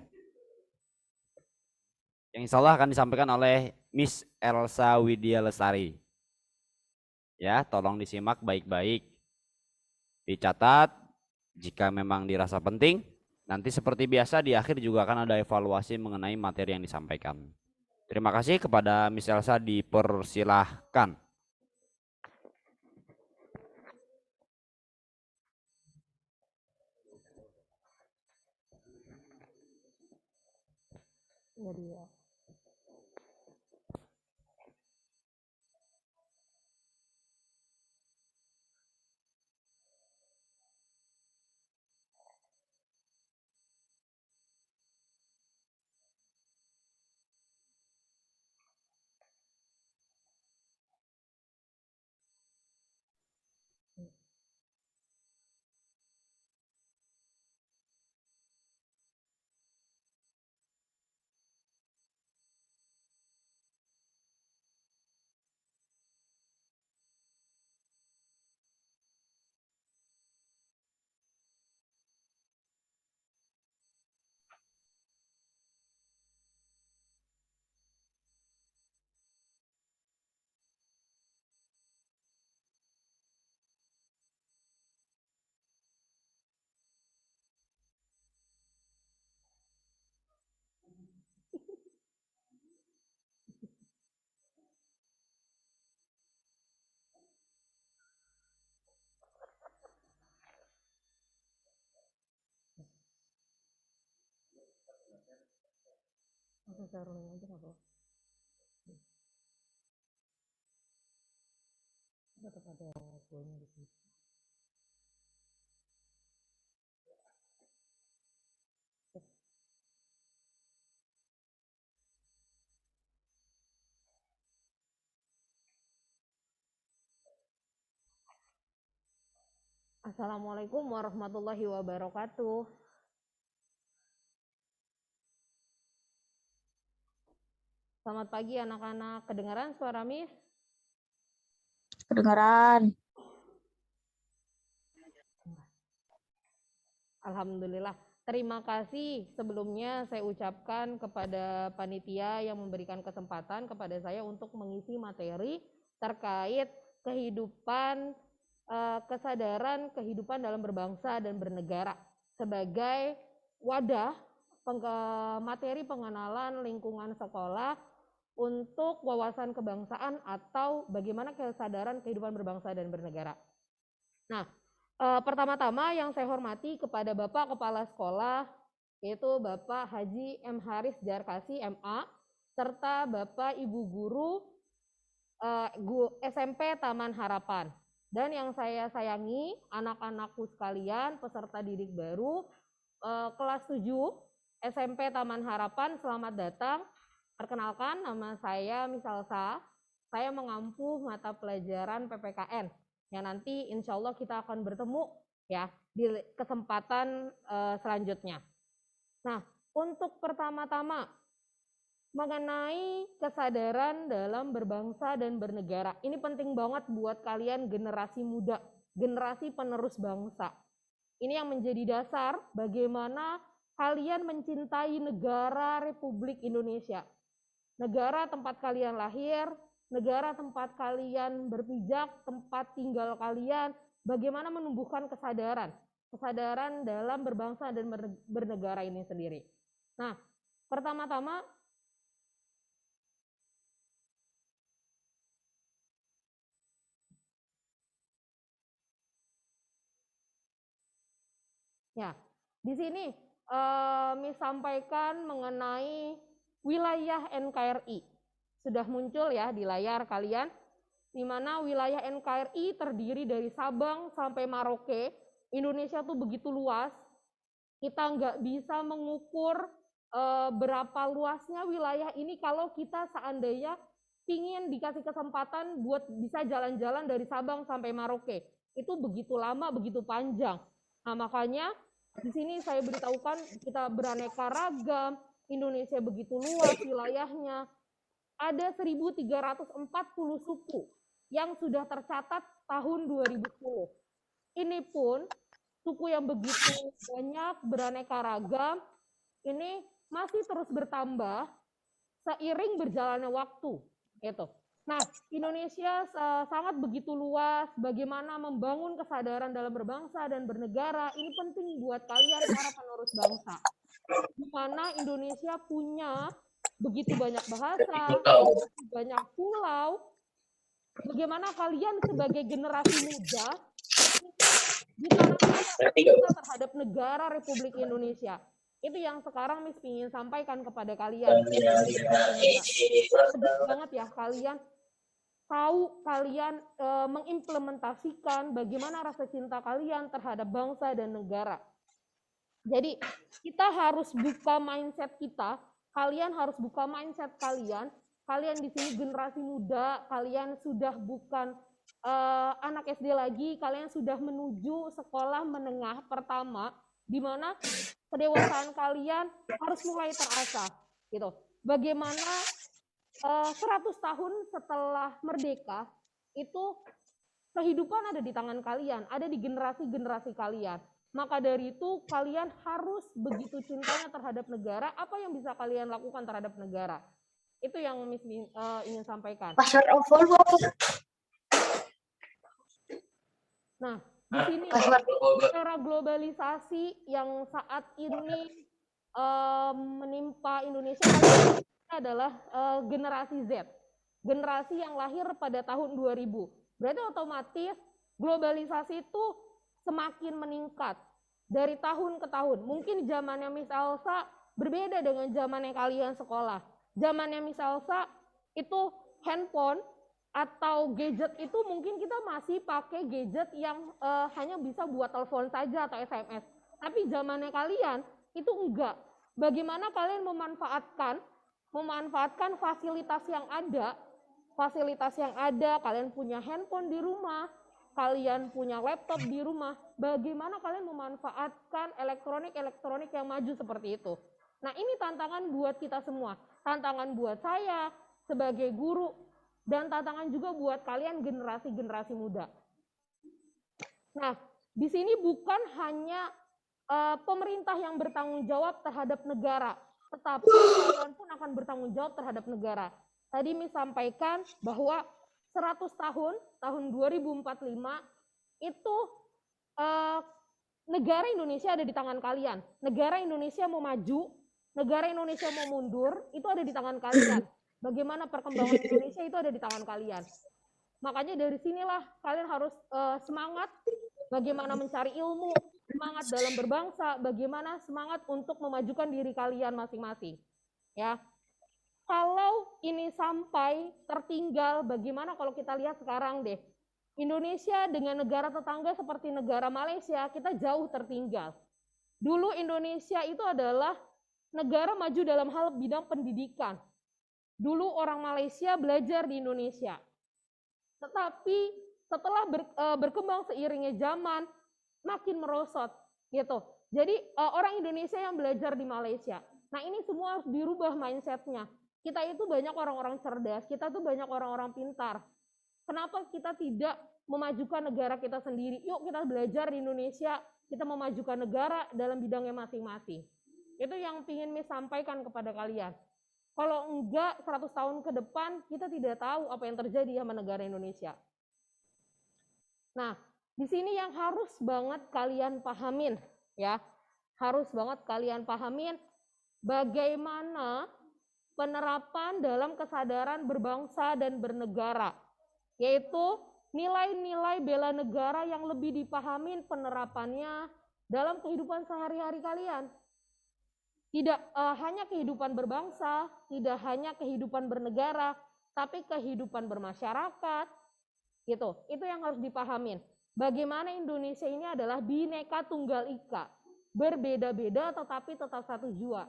Speaker 3: Miss Elsa Widya Lestari. Ya, tolong disimak baik-baik. Dicatat jika memang dirasa penting. Nanti seperti biasa di akhir juga akan ada evaluasi mengenai materi yang disampaikan. Terima kasih kepada Miss Elsa, dipersilahkan.
Speaker 22: Assalamualaikum warahmatullahi wabarakatuh. Selamat pagi anak-anak. Kedengaran suara Miss?
Speaker 1: Kedengaran.
Speaker 22: Alhamdulillah. Terima kasih sebelumnya saya ucapkan kepada panitia yang memberikan kesempatan kepada saya untuk mengisi materi terkait kehidupan, kesadaran kehidupan dalam berbangsa dan bernegara sebagai wadah materi pengenalan lingkungan sekolah untuk wawasan kebangsaan atau bagaimana kesadaran kehidupan berbangsa dan bernegara. Nah, pertama-tama yang saya hormati kepada Bapak Kepala Sekolah, yaitu Bapak Haji M. Haris Jarkasi, MA, serta Bapak Ibu Guru SMP Taman Harapan. Dan yang saya sayangi, anak-anakku sekalian, peserta didik baru, kelas 7, SMP Taman Harapan, selamat datang. Perkenalkan, nama saya Miss Elsa. Saya mengampu mata pelajaran PPKN. Yang nanti insya Allah kita akan bertemu ya di kesempatan selanjutnya. Nah, untuk pertama-tama mengenai kesadaran dalam berbangsa dan bernegara. Ini penting banget buat kalian generasi muda, generasi penerus bangsa. Ini yang menjadi dasar bagaimana kalian mencintai negara Republik Indonesia. Negara tempat kalian lahir, negara tempat kalian berpijak, tempat tinggal kalian, bagaimana menumbuhkan kesadaran dalam berbangsa dan bernegara ini sendiri. Nah, pertama-tama ya, di sini Miss sampaikan mengenai wilayah NKRI. Sudah muncul ya di layar kalian, di mana wilayah NKRI terdiri dari Sabang sampai Merauke. Indonesia tuh begitu luas, kita nggak bisa mengukur berapa luasnya wilayah ini kalau kita seandainya ingin dikasih kesempatan buat bisa jalan-jalan dari Sabang sampai Merauke. Itu begitu lama, begitu panjang. Nah, makanya di sini saya beritahukan kita beraneka ragam, Indonesia begitu luas wilayahnya. Ada 1.340 suku yang sudah tercatat tahun 2010. Ini pun
Speaker 1: suku yang begitu banyak, beraneka ragam, ini masih terus bertambah seiring berjalannya waktu. Gitu. Nah, Indonesia sangat begitu luas, bagaimana membangun kesadaran dalam berbangsa dan bernegara, ini penting buat kalian para penerus bangsa. Di mana Indonesia punya begitu banyak bahasa, begitu banyak pulau, bagaimana kalian sebagai generasi muda ditanamkan terhadap negara Republik Indonesia. Itu yang sekarang Miss ingin sampaikan kepada kalian. Sedih banget ya kalian tahu, kalian mengimplementasikan bagaimana rasa cinta kalian terhadap bangsa dan negara. Jadi kita harus buka mindset kita, kalian harus buka mindset kalian. Kalian di sini generasi muda, kalian sudah bukan anak SD lagi, kalian sudah menuju sekolah menengah pertama, di mana kedewasaan kalian harus mulai terasa. Gitu. Bagaimana 100 tahun setelah merdeka, itu kehidupan ada di tangan kalian, ada di generasi-generasi kalian. Maka dari itu kalian harus begitu cintanya terhadap negara, apa yang bisa kalian lakukan terhadap negara. Itu yang Miss ingin sampaikan. Nah, di sini era globalisasi yang saat ini menimpa Indonesia adalah generasi Z. Generasi yang lahir pada tahun 2000. Berarti otomatis globalisasi itu semakin meningkat dari tahun ke tahun. Mungkin zamannya Miss Elsa berbeda dengan zamannya kalian sekolah. Zamannya Miss Elsa itu handphone atau gadget itu mungkin kita masih pakai gadget yang hanya bisa buat telepon saja atau SMS. Tapi zamannya kalian itu enggak. Bagaimana kalian memanfaatkan fasilitas yang ada? Fasilitas yang ada, kalian punya handphone di rumah, kalian punya laptop di rumah, bagaimana kalian memanfaatkan elektronik yang maju seperti itu. Nah, ini tantangan buat kita semua, tantangan buat saya sebagai guru, dan tantangan juga buat kalian generasi-generasi muda. Nah, di sini bukan hanya pemerintah yang bertanggung jawab terhadap negara, tetapi kalian pun akan bertanggung jawab terhadap negara. Tadi Miss sampaikan bahwa 100 tahun 2045 itu negara Indonesia ada di tangan kalian. Negara Indonesia mau maju, negara Indonesia mau mundur, itu ada di tangan kalian. Bagaimana perkembangan Indonesia itu ada di tangan kalian. Makanya dari sinilah kalian harus semangat bagaimana mencari ilmu, semangat dalam berbangsa, bagaimana semangat untuk memajukan diri kalian masing-masing. Ya. Kalau ini sampai tertinggal, bagaimana kalau kita lihat sekarang deh, Indonesia dengan negara tetangga seperti negara Malaysia, kita jauh tertinggal. Dulu Indonesia itu adalah negara maju dalam hal bidang pendidikan. Dulu orang Malaysia belajar di Indonesia. Tetapi setelah berkembang seiringnya zaman, makin merosot. Gitu. Jadi orang Indonesia yang belajar di Malaysia. Nah ini semua harus dirubah mindsetnya. Kita itu banyak orang-orang cerdas, kita tuh banyak orang-orang pintar. Kenapa kita tidak memajukan negara kita sendiri? Yuk kita belajar di Indonesia, kita memajukan negara dalam bidangnya masing-masing. Itu yang ingin Miss sampaikan kepada kalian. Kalau enggak 100 tahun ke depan, kita tidak tahu apa yang terjadi sama negara Indonesia. Nah, di sini yang harus banget kalian pahamin, ya. Harus banget kalian pahamin bagaimana penerapan dalam kesadaran berbangsa dan bernegara, yaitu nilai-nilai bela negara yang lebih dipahamin penerapannya dalam kehidupan sehari-hari kalian. Tidak hanya kehidupan berbangsa, tidak hanya kehidupan bernegara, tapi kehidupan bermasyarakat, gitu. Itu yang harus dipahamin. Bagaimana Indonesia ini adalah Bhinneka Tunggal Ika, berbeda-beda tetapi tetap satu jua.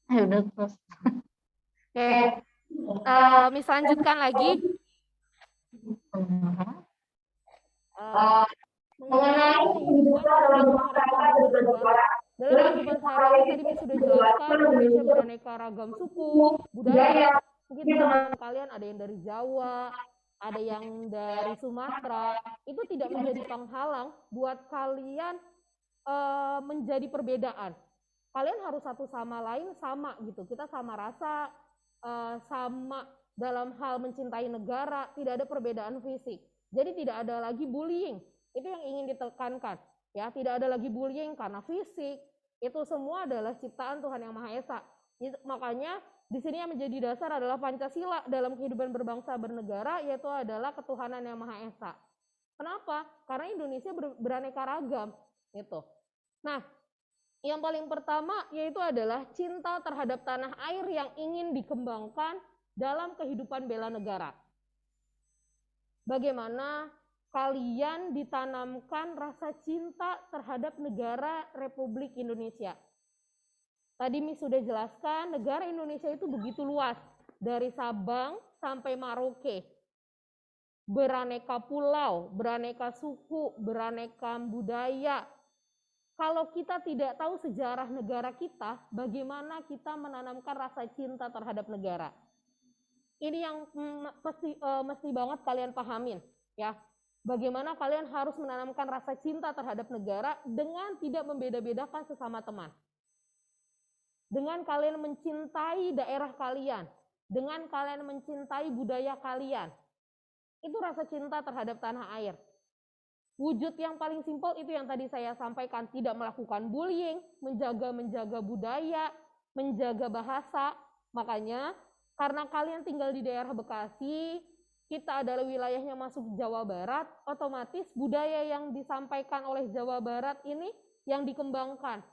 Speaker 1: Oke, Miss lanjutkan lagi. mengenai kehidupan dalam masyarakat bernegara. Dalam kehidupan sehari-hari tadi Miss sudah jelaskan Indonesia beraneka ragam suku, budaya. Mungkin teman-teman kalian ada yang dari Jawa, ada yang dari Sumatera. Itu tidak menjadi penghalang buat kalian menjadi perbedaan. Kalian harus satu sama lain sama gitu. Kita sama rasa, sama dalam hal mencintai negara, tidak ada perbedaan fisik. Jadi tidak ada lagi bullying. Itu yang ingin ditekankan. Ya, tidak ada lagi bullying karena fisik. Itu semua adalah ciptaan Tuhan Yang Maha Esa. Makanya di sini yang menjadi dasar adalah Pancasila dalam kehidupan berbangsa bernegara, yaitu adalah ketuhanan Yang Maha Esa. Kenapa? Karena Indonesia beraneka ragam. Gitu. Nah, yang paling pertama yaitu adalah cinta terhadap tanah air yang ingin dikembangkan dalam kehidupan bela negara. Bagaimana kalian ditanamkan rasa cinta terhadap negara Republik Indonesia. Tadi Miss sudah jelaskan, negara Indonesia itu begitu luas, dari Sabang sampai Merauke. Beraneka pulau, beraneka suku, beraneka budaya. Kalau kita tidak tahu sejarah negara kita, bagaimana kita menanamkan rasa cinta terhadap negara? Ini yang mesti banget kalian pahamin, ya. Bagaimana kalian harus menanamkan rasa cinta terhadap negara dengan tidak membeda-bedakan sesama teman. Dengan kalian mencintai daerah kalian, dengan kalian mencintai budaya kalian. Itu rasa cinta terhadap tanah air. Wujud yang paling simpel itu yang tadi saya sampaikan, tidak melakukan bullying, menjaga budaya, menjaga bahasa. Makanya karena kalian tinggal di daerah Bekasi, kita adalah wilayahnya masuk Jawa Barat, otomatis budaya yang disampaikan oleh Jawa Barat ini yang dikembangkan.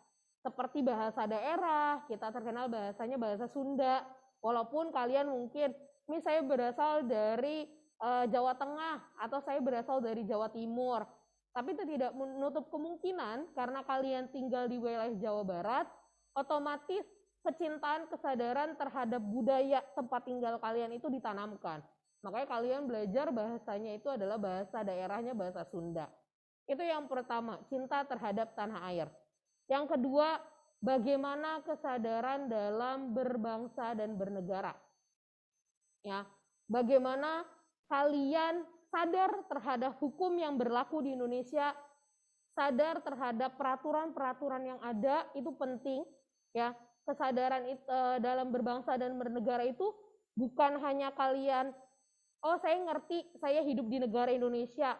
Speaker 1: Seperti bahasa daerah, kita terkenal bahasanya bahasa Sunda. Walaupun kalian mungkin, ini saya berasal dari Jawa Tengah atau saya berasal dari Jawa Timur. Tapi itu tidak menutup kemungkinan karena kalian tinggal di wilayah Jawa Barat, otomatis kecintaan, kesadaran terhadap budaya tempat tinggal kalian itu ditanamkan. Makanya kalian belajar bahasanya itu adalah bahasa daerahnya, bahasa Sunda. Itu yang pertama, cinta terhadap tanah air. Yang kedua, bagaimana kesadaran dalam berbangsa dan bernegara. Ya, bagaimana kalian sadar terhadap hukum yang berlaku di Indonesia, sadar terhadap peraturan-peraturan yang ada, itu penting. Ya, kesadaran dalam berbangsa dan bernegara itu bukan hanya kalian, oh saya ngerti, saya hidup di negara Indonesia,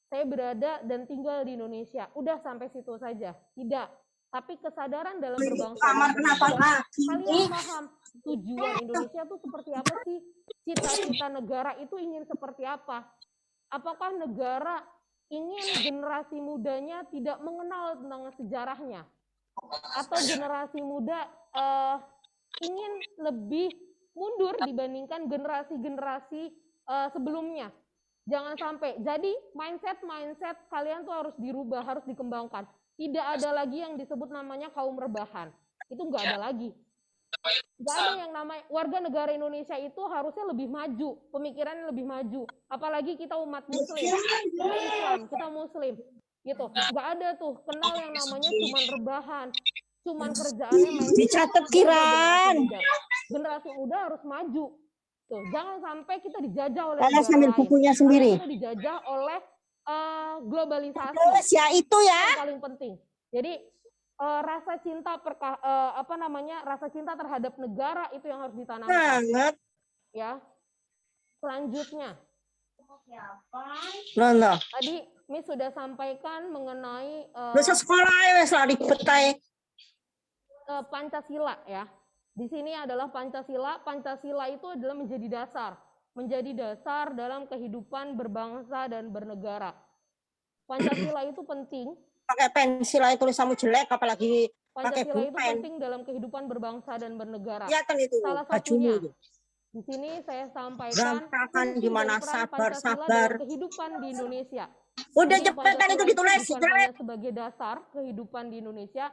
Speaker 1: saya berada dan tinggal di Indonesia, udah sampai situ saja. Tidak. Tapi kesadaran dalam berbangsa dan bernegara, kalian paham tujuan Indonesia itu seperti apa sih? Cita-cita negara itu ingin seperti apa? Apakah negara ingin generasi mudanya tidak mengenal tentang sejarahnya? Atau generasi muda ingin lebih mundur dibandingkan generasi-generasi sebelumnya? Jangan sampai. Jadi mindset kalian tuh harus dirubah, harus dikembangkan. Tidak ada lagi yang disebut namanya kaum rebahan. Itu nggak ada lagi. Nggak ada yang namanya warga negara Indonesia itu harusnya lebih maju, pemikirannya lebih maju. Apalagi kita umat Muslim, kita Islam, kita Muslim, gitu. Nggak ada tuh kenal yang namanya cuman rebahan, cuman kerjaannya main.
Speaker 2: Dicatat Kiran.
Speaker 1: Generasi muda harus maju. Tuh, jangan sampai kita dijajah oleh
Speaker 2: Saya sambil bukunya sendiri.
Speaker 1: kita dijajah oleh globalisasi.
Speaker 2: Terus ya itu ya.
Speaker 1: Yang paling penting. Jadi rasa cinta rasa cinta terhadap negara itu yang harus ditanamkan.
Speaker 2: Banget.
Speaker 1: Ya. Selanjutnya.
Speaker 2: Loh.
Speaker 1: Tadi Miss sudah sampaikan mengenai
Speaker 2: Bisa sekolah ya selalu betai.
Speaker 1: Pancasila ya. Di sini adalah Pancasila. Pancasila itu adalah menjadi dasar dalam kehidupan berbangsa dan bernegara. Pancasila itu penting.
Speaker 2: Pakai pensil aja tulisanmu jelek, apalagi pakai
Speaker 1: Pancasila itu
Speaker 2: pulpen.
Speaker 1: penting dalam kehidupan berbangsa dan bernegara.
Speaker 2: Iya kan itu
Speaker 1: Salah
Speaker 2: bajumu
Speaker 1: satunya
Speaker 2: itu.
Speaker 1: di sini saya sampaikan
Speaker 2: Berantakan
Speaker 1: fungsi
Speaker 2: gimana,
Speaker 1: dan peran
Speaker 2: sabar,
Speaker 1: Pancasila
Speaker 2: sabar.
Speaker 1: dalam kehidupan di Indonesia.
Speaker 2: Udah
Speaker 1: Jadi
Speaker 2: cepet kan itu
Speaker 1: Pancasila
Speaker 2: ditulis,
Speaker 1: bukan
Speaker 2: jelek.
Speaker 1: hanya sebagai dasar kehidupan di Indonesia,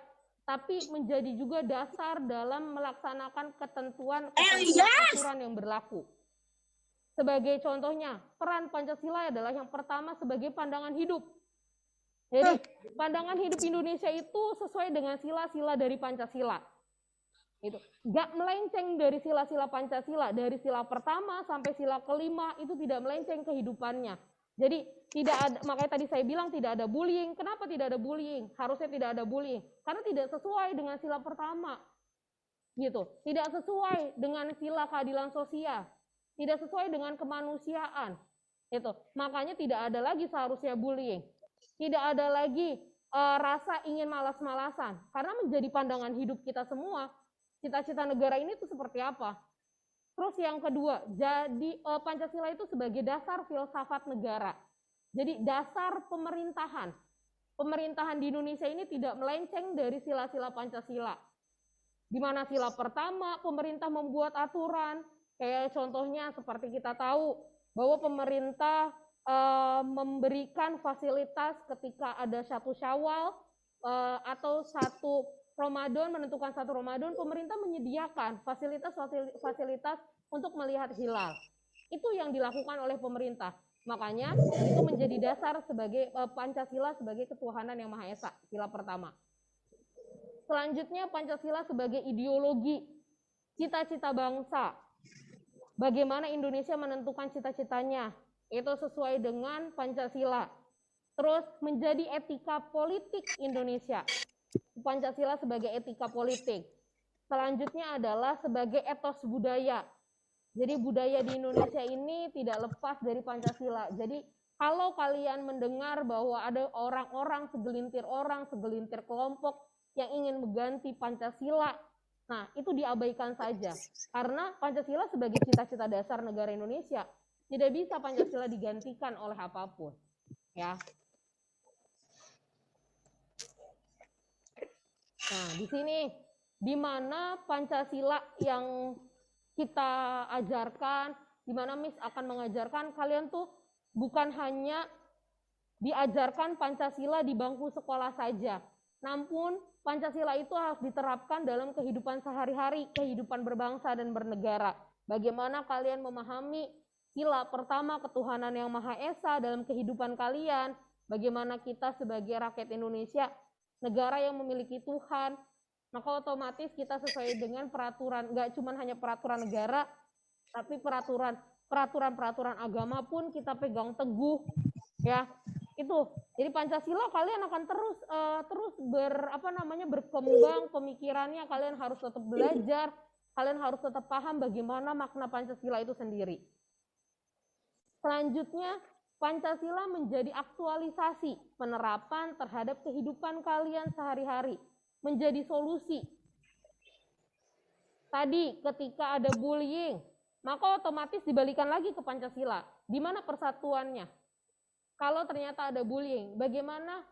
Speaker 1: tapi menjadi juga dasar dalam melaksanakan ketentuan aturan yang berlaku. Sebagai contohnya, peran Pancasila adalah yang pertama sebagai pandangan hidup. Jadi pandangan hidup Indonesia itu sesuai dengan sila-sila dari Pancasila. Itu nggak melenceng dari sila-sila Pancasila, dari sila pertama sampai sila kelima itu tidak melenceng kehidupannya. Jadi tidak ada, makanya tadi saya bilang tidak ada bullying. Kenapa tidak ada bullying? Harusnya tidak ada bullying karena tidak sesuai dengan sila pertama. Gitu. Tidak sesuai dengan sila keadilan sosial, tidak sesuai dengan kemanusiaan. Itu. Makanya tidak ada lagi seharusnya bullying. Tidak ada lagi rasa ingin malas-malasan karena menjadi pandangan hidup kita semua. Cita-cita negara ini tuh seperti apa? Terus yang kedua, jadi Pancasila itu sebagai dasar filsafat negara. Jadi dasar pemerintahan. Pemerintahan di Indonesia ini tidak melenceng dari sila-sila Pancasila. Di mana sila pertama, pemerintah membuat aturan. Kayak contohnya seperti kita tahu bahwa pemerintah memberikan fasilitas ketika ada 1 Syawal atau 1 Ramadan, menentukan 1 Ramadan, pemerintah menyediakan fasilitas untuk melihat hilal. Itu yang dilakukan oleh pemerintah. Makanya itu menjadi dasar sebagai Pancasila sebagai ketuhanan yang Maha Esa, sila pertama. Selanjutnya Pancasila sebagai ideologi, cita-cita bangsa. Bagaimana Indonesia menentukan cita-citanya? Itu sesuai dengan Pancasila. Terus menjadi etika politik Indonesia. Pancasila sebagai etika politik. Selanjutnya adalah sebagai etos budaya. Jadi budaya di Indonesia ini tidak lepas dari Pancasila. Jadi kalau kalian mendengar bahwa ada orang-orang, segelintir kelompok yang ingin mengganti Pancasila, nah itu diabaikan saja. Karena Pancasila sebagai cita-cita dasar negara Indonesia, tidak bisa Pancasila digantikan oleh apapun. Ya. Nah, di sini di mana Pancasila yang kita ajarkan, di mana Miss akan mengajarkan kalian tuh bukan hanya diajarkan Pancasila di bangku sekolah saja, namun Pancasila itu harus diterapkan dalam kehidupan sehari-hari, kehidupan berbangsa dan bernegara. Bagaimana kalian memahami sila pertama ketuhanan yang Maha Esa dalam kehidupan kalian, bagaimana kita sebagai rakyat Indonesia, negara yang memiliki Tuhan, maka otomatis kita sesuai dengan peraturan, nggak cuma hanya peraturan negara, tapi peraturan agama pun kita pegang teguh, ya. Itu. Jadi Pancasila kalian akan terus berkembang pemikirannya, kalian harus tetap belajar, kalian harus tetap paham bagaimana makna Pancasila itu sendiri. Selanjutnya, Pancasila menjadi aktualisasi penerapan terhadap kehidupan kalian sehari-hari, menjadi solusi. Tadi ketika ada bullying, maka otomatis dibalikan lagi ke Pancasila. Di mana persatuannya? Kalau ternyata ada bullying, bagaimana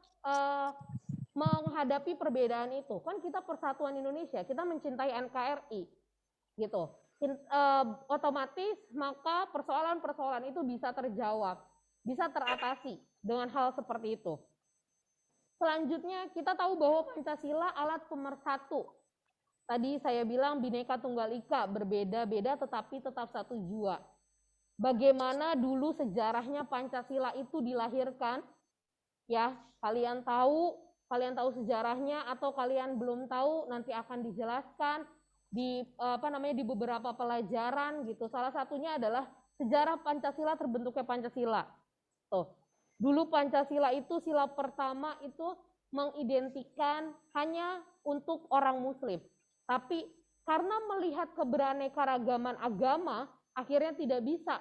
Speaker 1: menghadapi perbedaan itu? Kan kita persatuan Indonesia, kita mencintai NKRI, gitu. Otomatis maka persoalan-persoalan itu bisa terjawab, bisa teratasi dengan hal seperti itu. Selanjutnya kita tahu bahwa Pancasila alat pemersatu. Tadi saya bilang Bhinneka Tunggal Ika, berbeda-beda tetapi tetap satu jua. Bagaimana dulu sejarahnya Pancasila itu dilahirkan? Ya, kalian tahu sejarahnya atau kalian belum tahu, nanti akan dijelaskan di beberapa pelajaran gitu. Salah satunya adalah sejarah Pancasila, terbentuknya Pancasila. Tuh. Dulu Pancasila itu sila pertama itu mengidentikan hanya untuk orang muslim. Tapi karena melihat keberaneka-ragaman agama, akhirnya tidak bisa.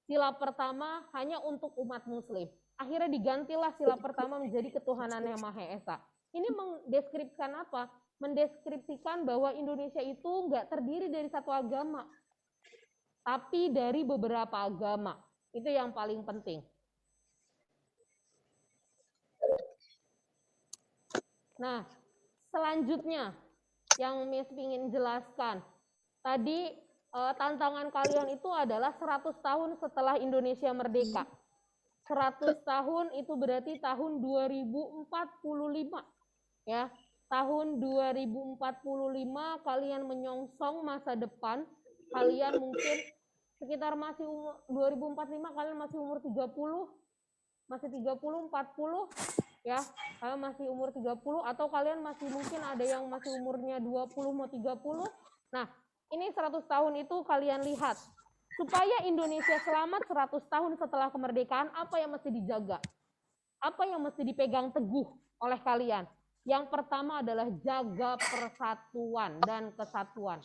Speaker 1: Sila pertama hanya untuk umat muslim. Akhirnya digantilah sila pertama menjadi ketuhanan yang Maha Esa. Ini mendeskripsikan apa? Mendeskripsikan bahwa Indonesia itu nggak terdiri dari satu agama, tapi dari beberapa agama. Itu yang paling penting. Nah, selanjutnya yang Miss ingin jelaskan, tadi tantangan kalian itu adalah 100 tahun setelah Indonesia merdeka. 100 tahun itu berarti tahun 2045. Ya, tahun 2045 kalian menyongsong masa depan. Kalian mungkin sekitar masih umur 2045, kalian masih umur 30, masih 30, 40. ya, kalian masih umur 30 atau kalian masih mungkin ada yang masih umurnya 20 mau 30. Nah, ini 100 tahun itu kalian lihat. Supaya Indonesia selamat 100 tahun setelah kemerdekaan, apa yang mesti dijaga? Apa yang mesti dipegang teguh oleh kalian? Yang pertama adalah jaga persatuan dan kesatuan.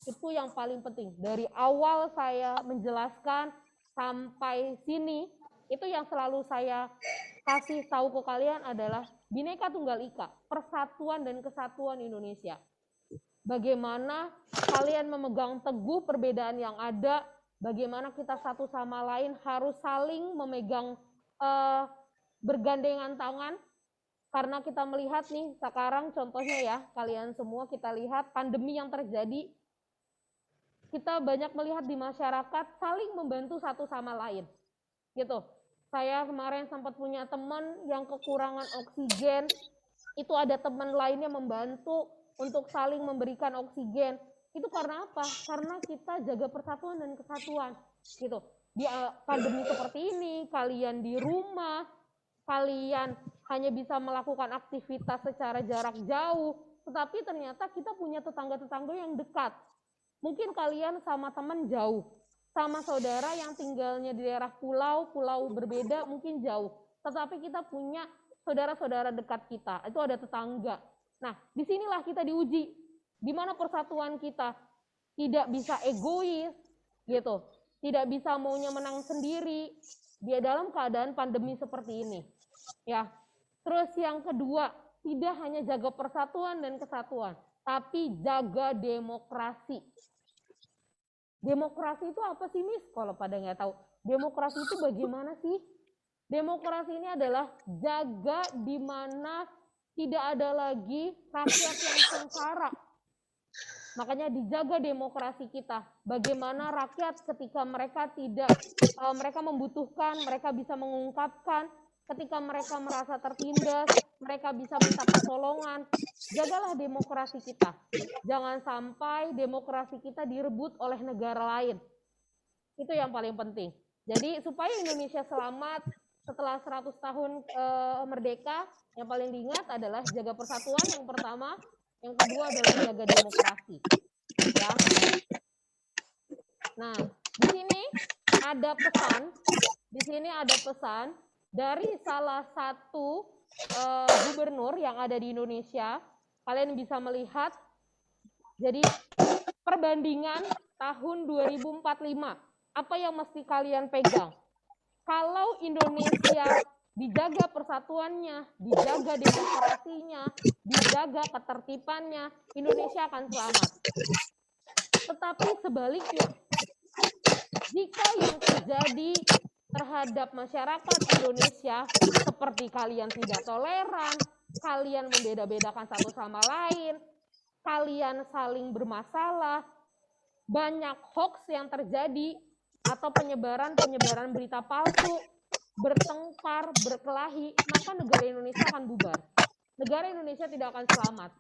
Speaker 1: Itu yang paling penting. Dari awal saya menjelaskan sampai sini, itu yang selalu saya kasih tahu ke kalian adalah Bhinneka Tunggal Ika, persatuan dan kesatuan Indonesia. Bagaimana kalian memegang teguh perbedaan yang ada, bagaimana kita satu sama lain harus saling memegang bergandengan tangan, karena kita melihat nih sekarang contohnya ya, kalian semua kita lihat pandemi yang terjadi, kita banyak melihat di masyarakat saling membantu satu sama lain, gitu. Saya kemarin sempat punya teman yang kekurangan oksigen, itu ada teman lainnya membantu untuk saling memberikan oksigen. Itu karena apa? Karena kita jaga persatuan dan kesatuan, gitu. Di pandemi seperti ini, kalian di rumah, kalian hanya bisa melakukan aktivitas secara jarak jauh, tetapi ternyata kita punya tetangga-tetangga yang dekat. Mungkin kalian sama teman jauh, sama saudara yang tinggalnya di daerah pulau berbeda mungkin jauh, tetapi kita punya saudara-saudara dekat kita, itu ada tetangga. Nah, disinilah kita diuji, di mana persatuan kita tidak bisa egois, gitu, tidak bisa maunya menang sendiri di dalam keadaan pandemi seperti ini, ya. Terus yang kedua, tidak hanya jaga persatuan dan kesatuan, tapi jaga demokrasi. Demokrasi itu apa sih, Miss? Kalau pada nggak tahu, demokrasi itu bagaimana sih? Demokrasi ini adalah jaga di mana tidak ada lagi rakyat yang sengsara. Makanya dijaga demokrasi kita. Bagaimana rakyat ketika mereka mereka membutuhkan, mereka bisa mengungkapkan. Ketika mereka merasa tertindas, mereka bisa minta pertolongan. Jagalah demokrasi kita. Jangan sampai demokrasi kita direbut oleh negara lain. Itu yang paling penting. Jadi supaya Indonesia selamat setelah 100 tahun merdeka, yang paling diingat adalah jaga persatuan yang pertama, yang kedua adalah jaga demokrasi. Ya. Nah, di sini ada pesan dari salah satu gubernur yang ada di Indonesia. Kalian bisa melihat, jadi perbandingan tahun 2045, apa yang mesti kalian pegang? Kalau Indonesia dijaga persatuannya, dijaga demokrasinya, dijaga ketertibannya, Indonesia akan selamat. Tetapi sebaliknya, jika yang terjadi terhadap masyarakat Indonesia seperti kalian tidak toleran, kalian membeda-bedakan satu sama lain, kalian saling bermasalah, banyak hoax yang terjadi, atau penyebaran berita palsu, bertengkar, berkelahi, maka negara Indonesia akan bubar. Negara Indonesia tidak akan selamat.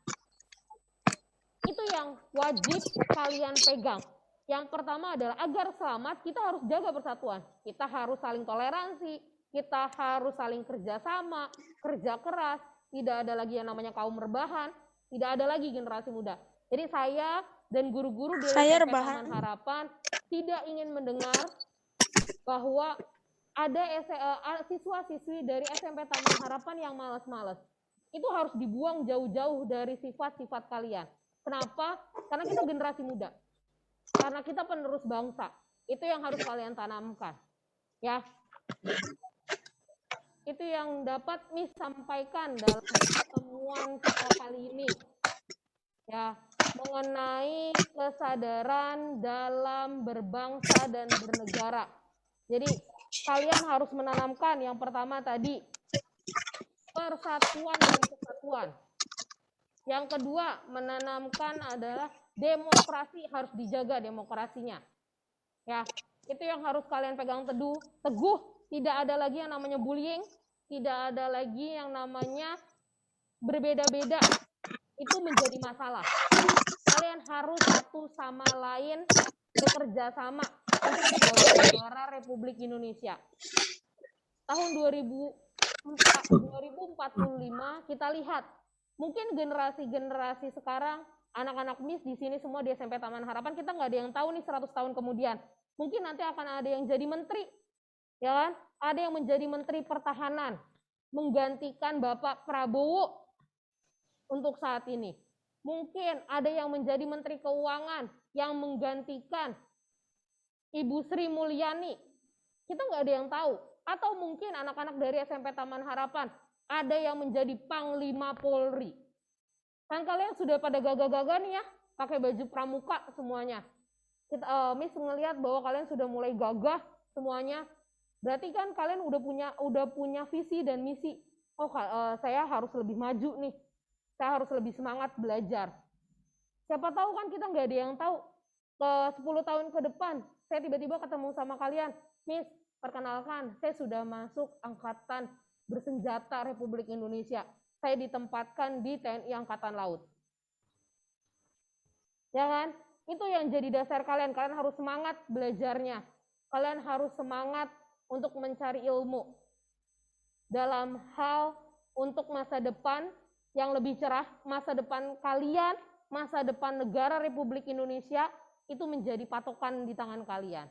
Speaker 1: Itu yang wajib kalian pegang. Yang pertama adalah agar selamat, kita harus jaga persatuan. Kita harus saling toleransi, kita harus saling kerjasama, kerja keras, tidak ada lagi yang namanya kaum rebahan, tidak ada lagi generasi muda. Jadi saya dan guru-guru di SMP Taman Harapan tidak ingin mendengar bahwa ada siswa-siswi dari SMP Taman Harapan yang malas-malas. Itu harus dibuang jauh-jauh dari sifat-sifat kalian. Kenapa? Karena kita generasi muda. Karena kita penerus bangsa. Itu yang harus kalian tanamkan. Ya. Itu yang dapat Miss sampaikan dalam pertemuan kita kali ini. Ya, mengenai kesadaran dalam berbangsa dan bernegara. Jadi kalian harus menanamkan yang pertama tadi persatuan dan kesatuan. Yang kedua menanamkan adalah demokrasi, harus dijaga demokrasinya. Ya, itu yang harus kalian pegang teguh. Tidak ada lagi yang namanya bullying, tidak ada lagi yang namanya berbeda-beda. Itu menjadi masalah. Kalian harus satu sama lain bekerja sama untuk menjaga negara Republik Indonesia. Tahun 2045 kita lihat. Mungkin generasi-generasi sekarang, anak-anak MIS di sini semua di SMP Taman Harapan, kita nggak ada yang tahu nih 100 tahun kemudian. Mungkin nanti akan ada yang jadi menteri, ya kan? Ada yang menjadi menteri pertahanan, menggantikan Bapak Prabowo untuk saat ini. Mungkin ada yang menjadi menteri keuangan yang menggantikan Ibu Sri Mulyani. Kita nggak ada yang tahu. Atau mungkin anak-anak dari SMP Taman Harapan ada yang menjadi Panglima Polri. Kan kalian sudah pada gagah-gagah nih ya, pakai baju pramuka semuanya. Miss ngelihat bahwa kalian sudah mulai gagah semuanya. Berarti kan kalian udah punya visi dan misi. Oh, saya harus lebih maju nih. Saya harus lebih semangat belajar. Siapa tahu kan kita nggak ada yang tahu. Ke 10 tahun ke depan, saya tiba-tiba ketemu sama kalian. Miss, perkenalkan, saya sudah masuk Angkatan Bersenjata Republik Indonesia. Saya ditempatkan di TNI Angkatan Laut. Ya kan? Itu yang jadi dasar kalian. Kalian harus semangat belajarnya. Kalian harus semangat untuk mencari ilmu. Dalam hal untuk masa depan yang lebih cerah, masa depan kalian, masa depan negara Republik Indonesia, itu menjadi patokan di tangan kalian.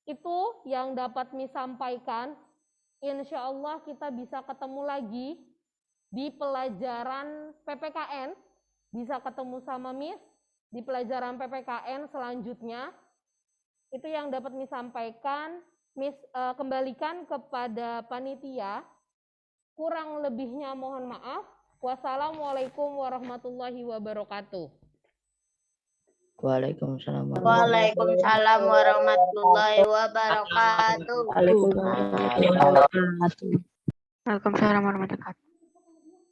Speaker 1: Itu yang dapat Miss sampaikan. Insya Allah kita bisa ketemu lagi di pelajaran PPKN, bisa ketemu sama Miss di pelajaran PPKN selanjutnya. Itu yang dapat Miss sampaikan. Miss kembalikan kepada panitia. Kurang lebihnya mohon maaf. Wassalamualaikum warahmatullahi wabarakatuh.
Speaker 4: Waalaikumsalam.
Speaker 26: Waalaikumsalam warahmatullahi wabarakatuh.
Speaker 4: Waalaikumsalam warahmatullahi wabarakatuh.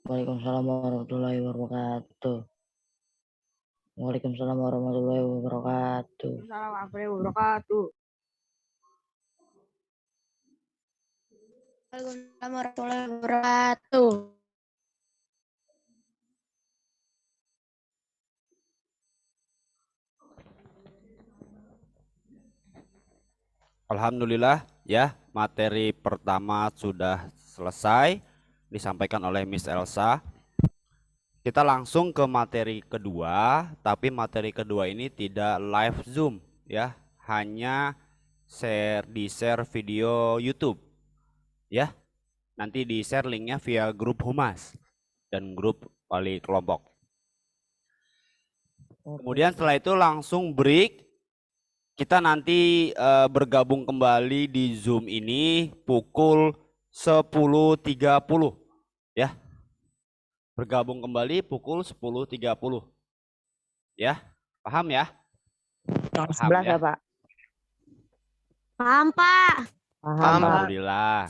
Speaker 4: Waalaikumsalam warahmatullahi wabarakatuh. Waalaikumsalam warahmatullahi wabarakatuh.
Speaker 26: Assalamualaikum warahmatullahi wabarakatuh. Waalaikumsalam warahmatullahi wabarakatuh.
Speaker 3: Alhamdulillah ya, materi pertama sudah selesai disampaikan oleh Miss Elsa. Kita langsung ke materi kedua, tapi materi kedua ini tidak live Zoom ya, hanya di-share video YouTube ya. Nanti di-share linknya via grup Humas dan grup wali kelompok. Kemudian setelah itu langsung break. Kita nanti bergabung kembali di Zoom ini pukul 10.30 ya. Bergabung kembali pukul 10.30. Ya, paham ya?
Speaker 4: Paham ya, Pak?
Speaker 26: Paham, Pak.
Speaker 4: Paham, Pak.
Speaker 3: Alhamdulillah.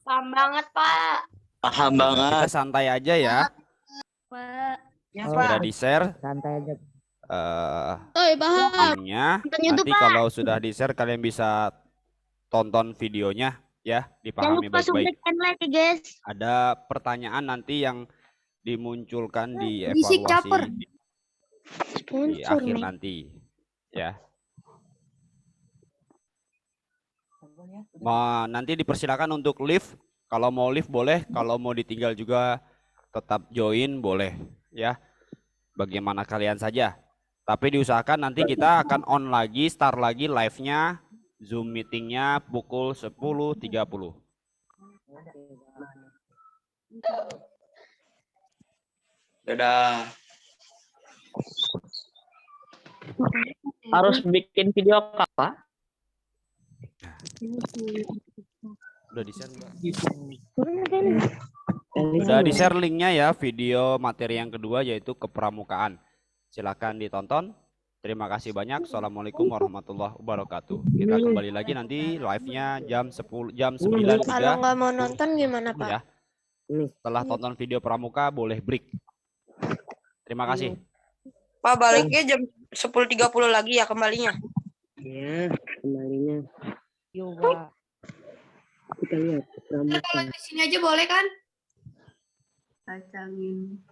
Speaker 26: Paham banget, Pak.
Speaker 3: Paham banget. Kita santai aja ya.
Speaker 26: Pak.
Speaker 4: Ya,
Speaker 3: Sudah di-share.
Speaker 4: Santai aja.
Speaker 26: Paham.
Speaker 3: Linknya.
Speaker 26: Tanya tuh,
Speaker 3: Nanti
Speaker 26: Pak.
Speaker 3: kalau sudah di-share kalian bisa tonton videonya ya, dipahami baik-baik.
Speaker 26: Like, guys.
Speaker 3: Ada pertanyaan nanti yang dimunculkan di
Speaker 26: Bisik caper.
Speaker 3: evaluasi di akhir nanti ya. Nanti dipersilakan untuk live. Kalau mau live boleh, kalau mau ditinggal juga tetap join boleh ya. Bagaimana kalian saja. Tapi diusahakan nanti kita akan on lagi, start lagi live-nya, Zoom meeting-nya pukul 10.30.
Speaker 4: Dadah. Harus bikin video apa?
Speaker 3: Udah di-share Mbak? Udah di-share linknya ya, video materi yang kedua yaitu kepramukaan. Silakan ditonton. Terima kasih banyak. Assalamualaikum warahmatullahi wabarakatuh. Kita kembali lagi nanti live-nya jam 9
Speaker 26: Kalau nggak mau nonton gimana, Pak?
Speaker 3: ya. Setelah tonton video pramuka boleh break. Terima kasih.
Speaker 26: Pak, baliknya jam 10.30 lagi ya kembalinya.
Speaker 4: Ya, kembalinya. Yo, Pak. Kita lihat pramuka.
Speaker 26: Di sini aja boleh kan?
Speaker 4: Kacangin.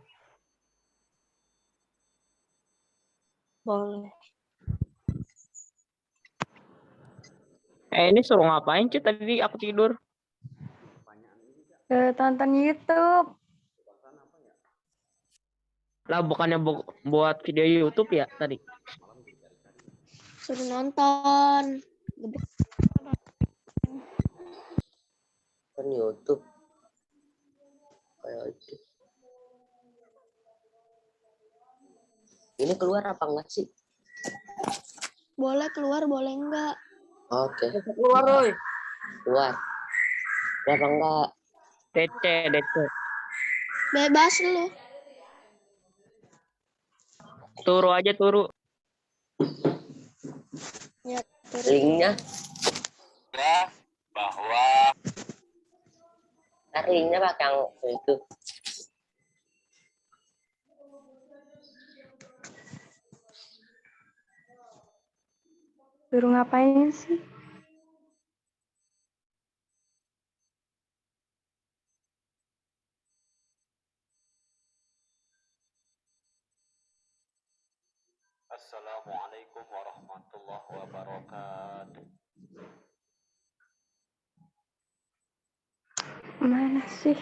Speaker 26: Boleh.
Speaker 4: Ini suruh ngapain Ci? Tadi aku tidur.
Speaker 5: Tonton YouTube.
Speaker 4: Lah bukannya buat video YouTube ya tadi?
Speaker 5: Suruh nonton.
Speaker 4: Kan YouTube. Kayak itu. Ini keluar apa enggak sih?
Speaker 5: Boleh keluar, boleh enggak?
Speaker 4: Oke.
Speaker 5: Keluar, Roy.
Speaker 4: Keluar. Berapa enggak? DC.
Speaker 5: Bebas lu.
Speaker 4: Turu aja turu.
Speaker 5: Ya,
Speaker 4: Linknya.
Speaker 14: Bahwa
Speaker 4: Linknya pakai yang itu.
Speaker 5: Suruh ngapain sih?
Speaker 14: Assalamualaikum warahmatullahi wabarakatuh.
Speaker 5: Mana sih?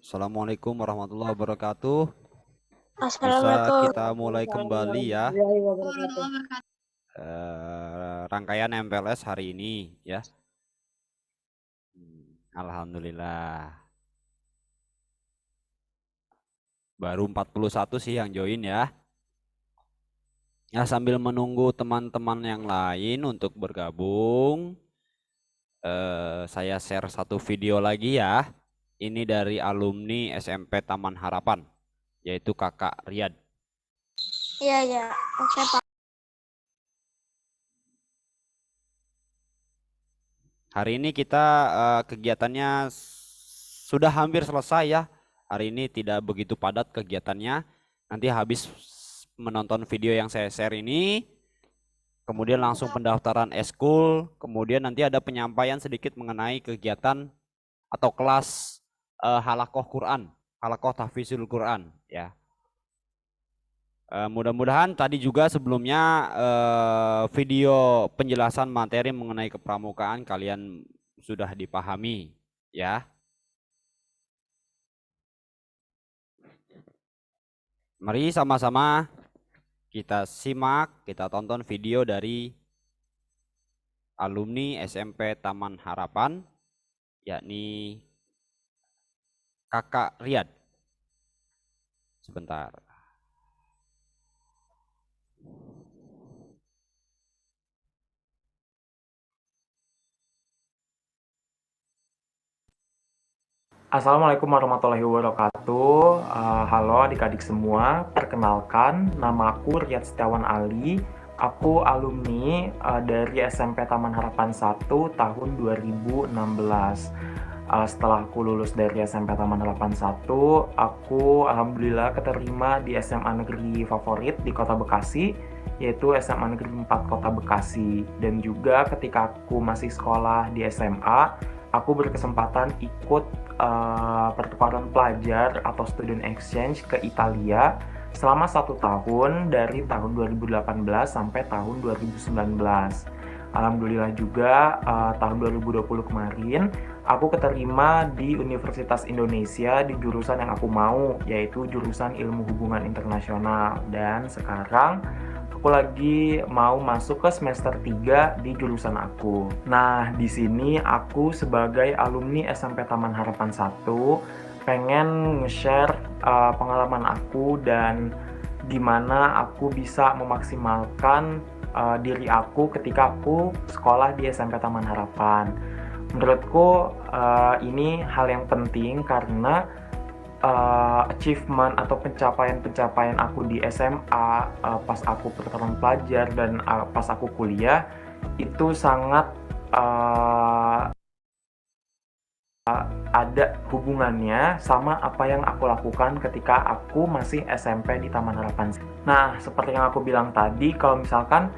Speaker 3: Assalamualaikum warahmatullahi wabarakatuh.
Speaker 5: Assalamualaikum.
Speaker 3: Bisa kita mulai kembali ya rangkaian MPLS hari ini ya. Alhamdulillah. Baru 41 sih yang join ya. Ya sambil menunggu teman-teman yang lain untuk bergabung, saya share satu video lagi ya. Ini dari alumni SMP Taman Harapan, yaitu Kakak Riyad.
Speaker 5: Iya. Oke, Pak.
Speaker 3: Hari ini kita kegiatannya sudah hampir selesai ya. Hari ini tidak begitu padat kegiatannya. Nanti habis menonton video yang saya share ini, kemudian langsung pendaftaran eskul, kemudian nanti ada penyampaian sedikit mengenai kegiatan atau kelas halakoh Quran, halakoh tahfizul Quran ya. Mudah-mudahan tadi juga sebelumnya video penjelasan materi mengenai kepramukaan kalian sudah dipahami ya. Mari sama-sama kita simak, kita tonton video dari alumni SMP Taman Harapan, yakni Kakak Riyad. Sebentar.
Speaker 7: Assalamualaikum warahmatullahi wabarakatuh. Halo adik-adik semua, perkenalkan nama aku Riyad Setiawan Ali. Aku alumni dari SMP Taman Harapan 1 tahun 2016. Setelah aku lulus dari SMP Taman Harapan 1, aku alhamdulillah keterima di SMA negeri favorit di Kota Bekasi, yaitu SMA Negeri 4 Kota Bekasi. Dan juga ketika aku masih sekolah di SMA, aku berkesempatan ikut pertukaran pelajar atau student exchange ke Italia selama 1 tahun dari tahun 2018 sampai tahun 2019. Alhamdulillah juga tahun 2020 kemarin aku keterima di Universitas Indonesia di jurusan yang aku mau, yaitu jurusan Ilmu Hubungan Internasional, dan sekarang aku lagi mau masuk ke semester 3 di jurusan aku. Nah, di sini aku sebagai alumni SMP Taman Harapan 1 pengen nge-share pengalaman aku dan gimana aku bisa memaksimalkan diri aku ketika aku sekolah di SMP Taman Harapan. Menurutku ini hal yang penting karena achievement atau pencapaian-pencapaian aku di SMA pas aku pertukaran pelajar dan pas aku kuliah itu sangat ada hubungannya sama apa yang aku lakukan ketika aku masih SMP di Taman Harapan. Nah, seperti yang aku bilang tadi, kalau misalkan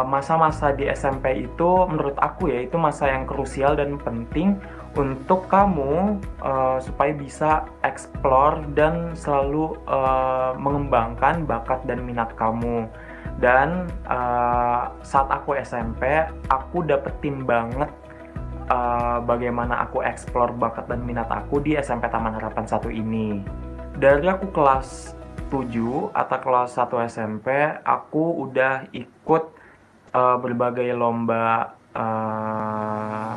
Speaker 7: masa-masa di SMP itu menurut aku ya, itu masa yang krusial dan penting untuk kamu supaya bisa explore dan selalu mengembangkan bakat dan minat kamu. Dan saat aku SMP, aku dapetin banget bagaimana aku explore bakat dan minat aku di SMP Taman Harapan 1 ini. Dari aku kelas 7 atau kelas 1 SMP, aku udah ikut berbagai lomba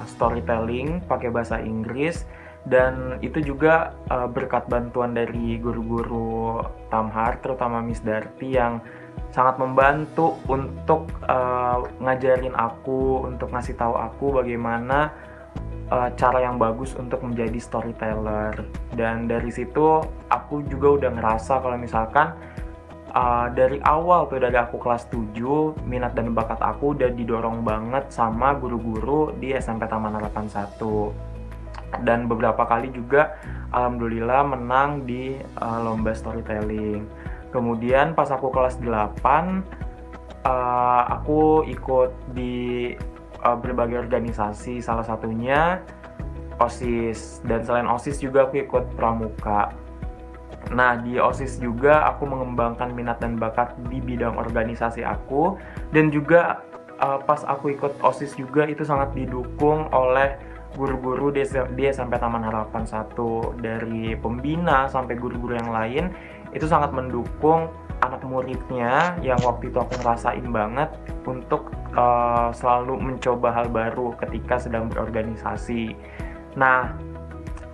Speaker 7: storytelling pakai bahasa Inggris, dan itu juga berkat bantuan dari guru-guru Tamhar, terutama Miss Darti yang sangat membantu untuk ngajarin aku, untuk ngasih tahu aku bagaimana cara yang bagus untuk menjadi storyteller. Dan dari situ aku juga udah ngerasa kalau misalkan dari awal tuh, dari aku kelas 7, minat dan bakat aku udah didorong banget sama guru-guru di SMP Taman Harapan 1. Dan beberapa kali juga alhamdulillah menang di lomba storytelling. Kemudian pas aku kelas 8, aku ikut di berbagai organisasi, salah satunya OSIS, dan selain OSIS juga aku ikut pramuka. Nah, di OSIS juga aku mengembangkan minat dan bakat di bidang organisasi aku, dan juga pas aku ikut OSIS juga itu sangat didukung oleh guru-guru di SMP Taman Harapan 1, dari pembina sampai guru-guru yang lain. Itu sangat mendukung anak muridnya yang waktu itu aku ngerasain banget untuk selalu mencoba hal baru ketika sedang berorganisasi. Nah,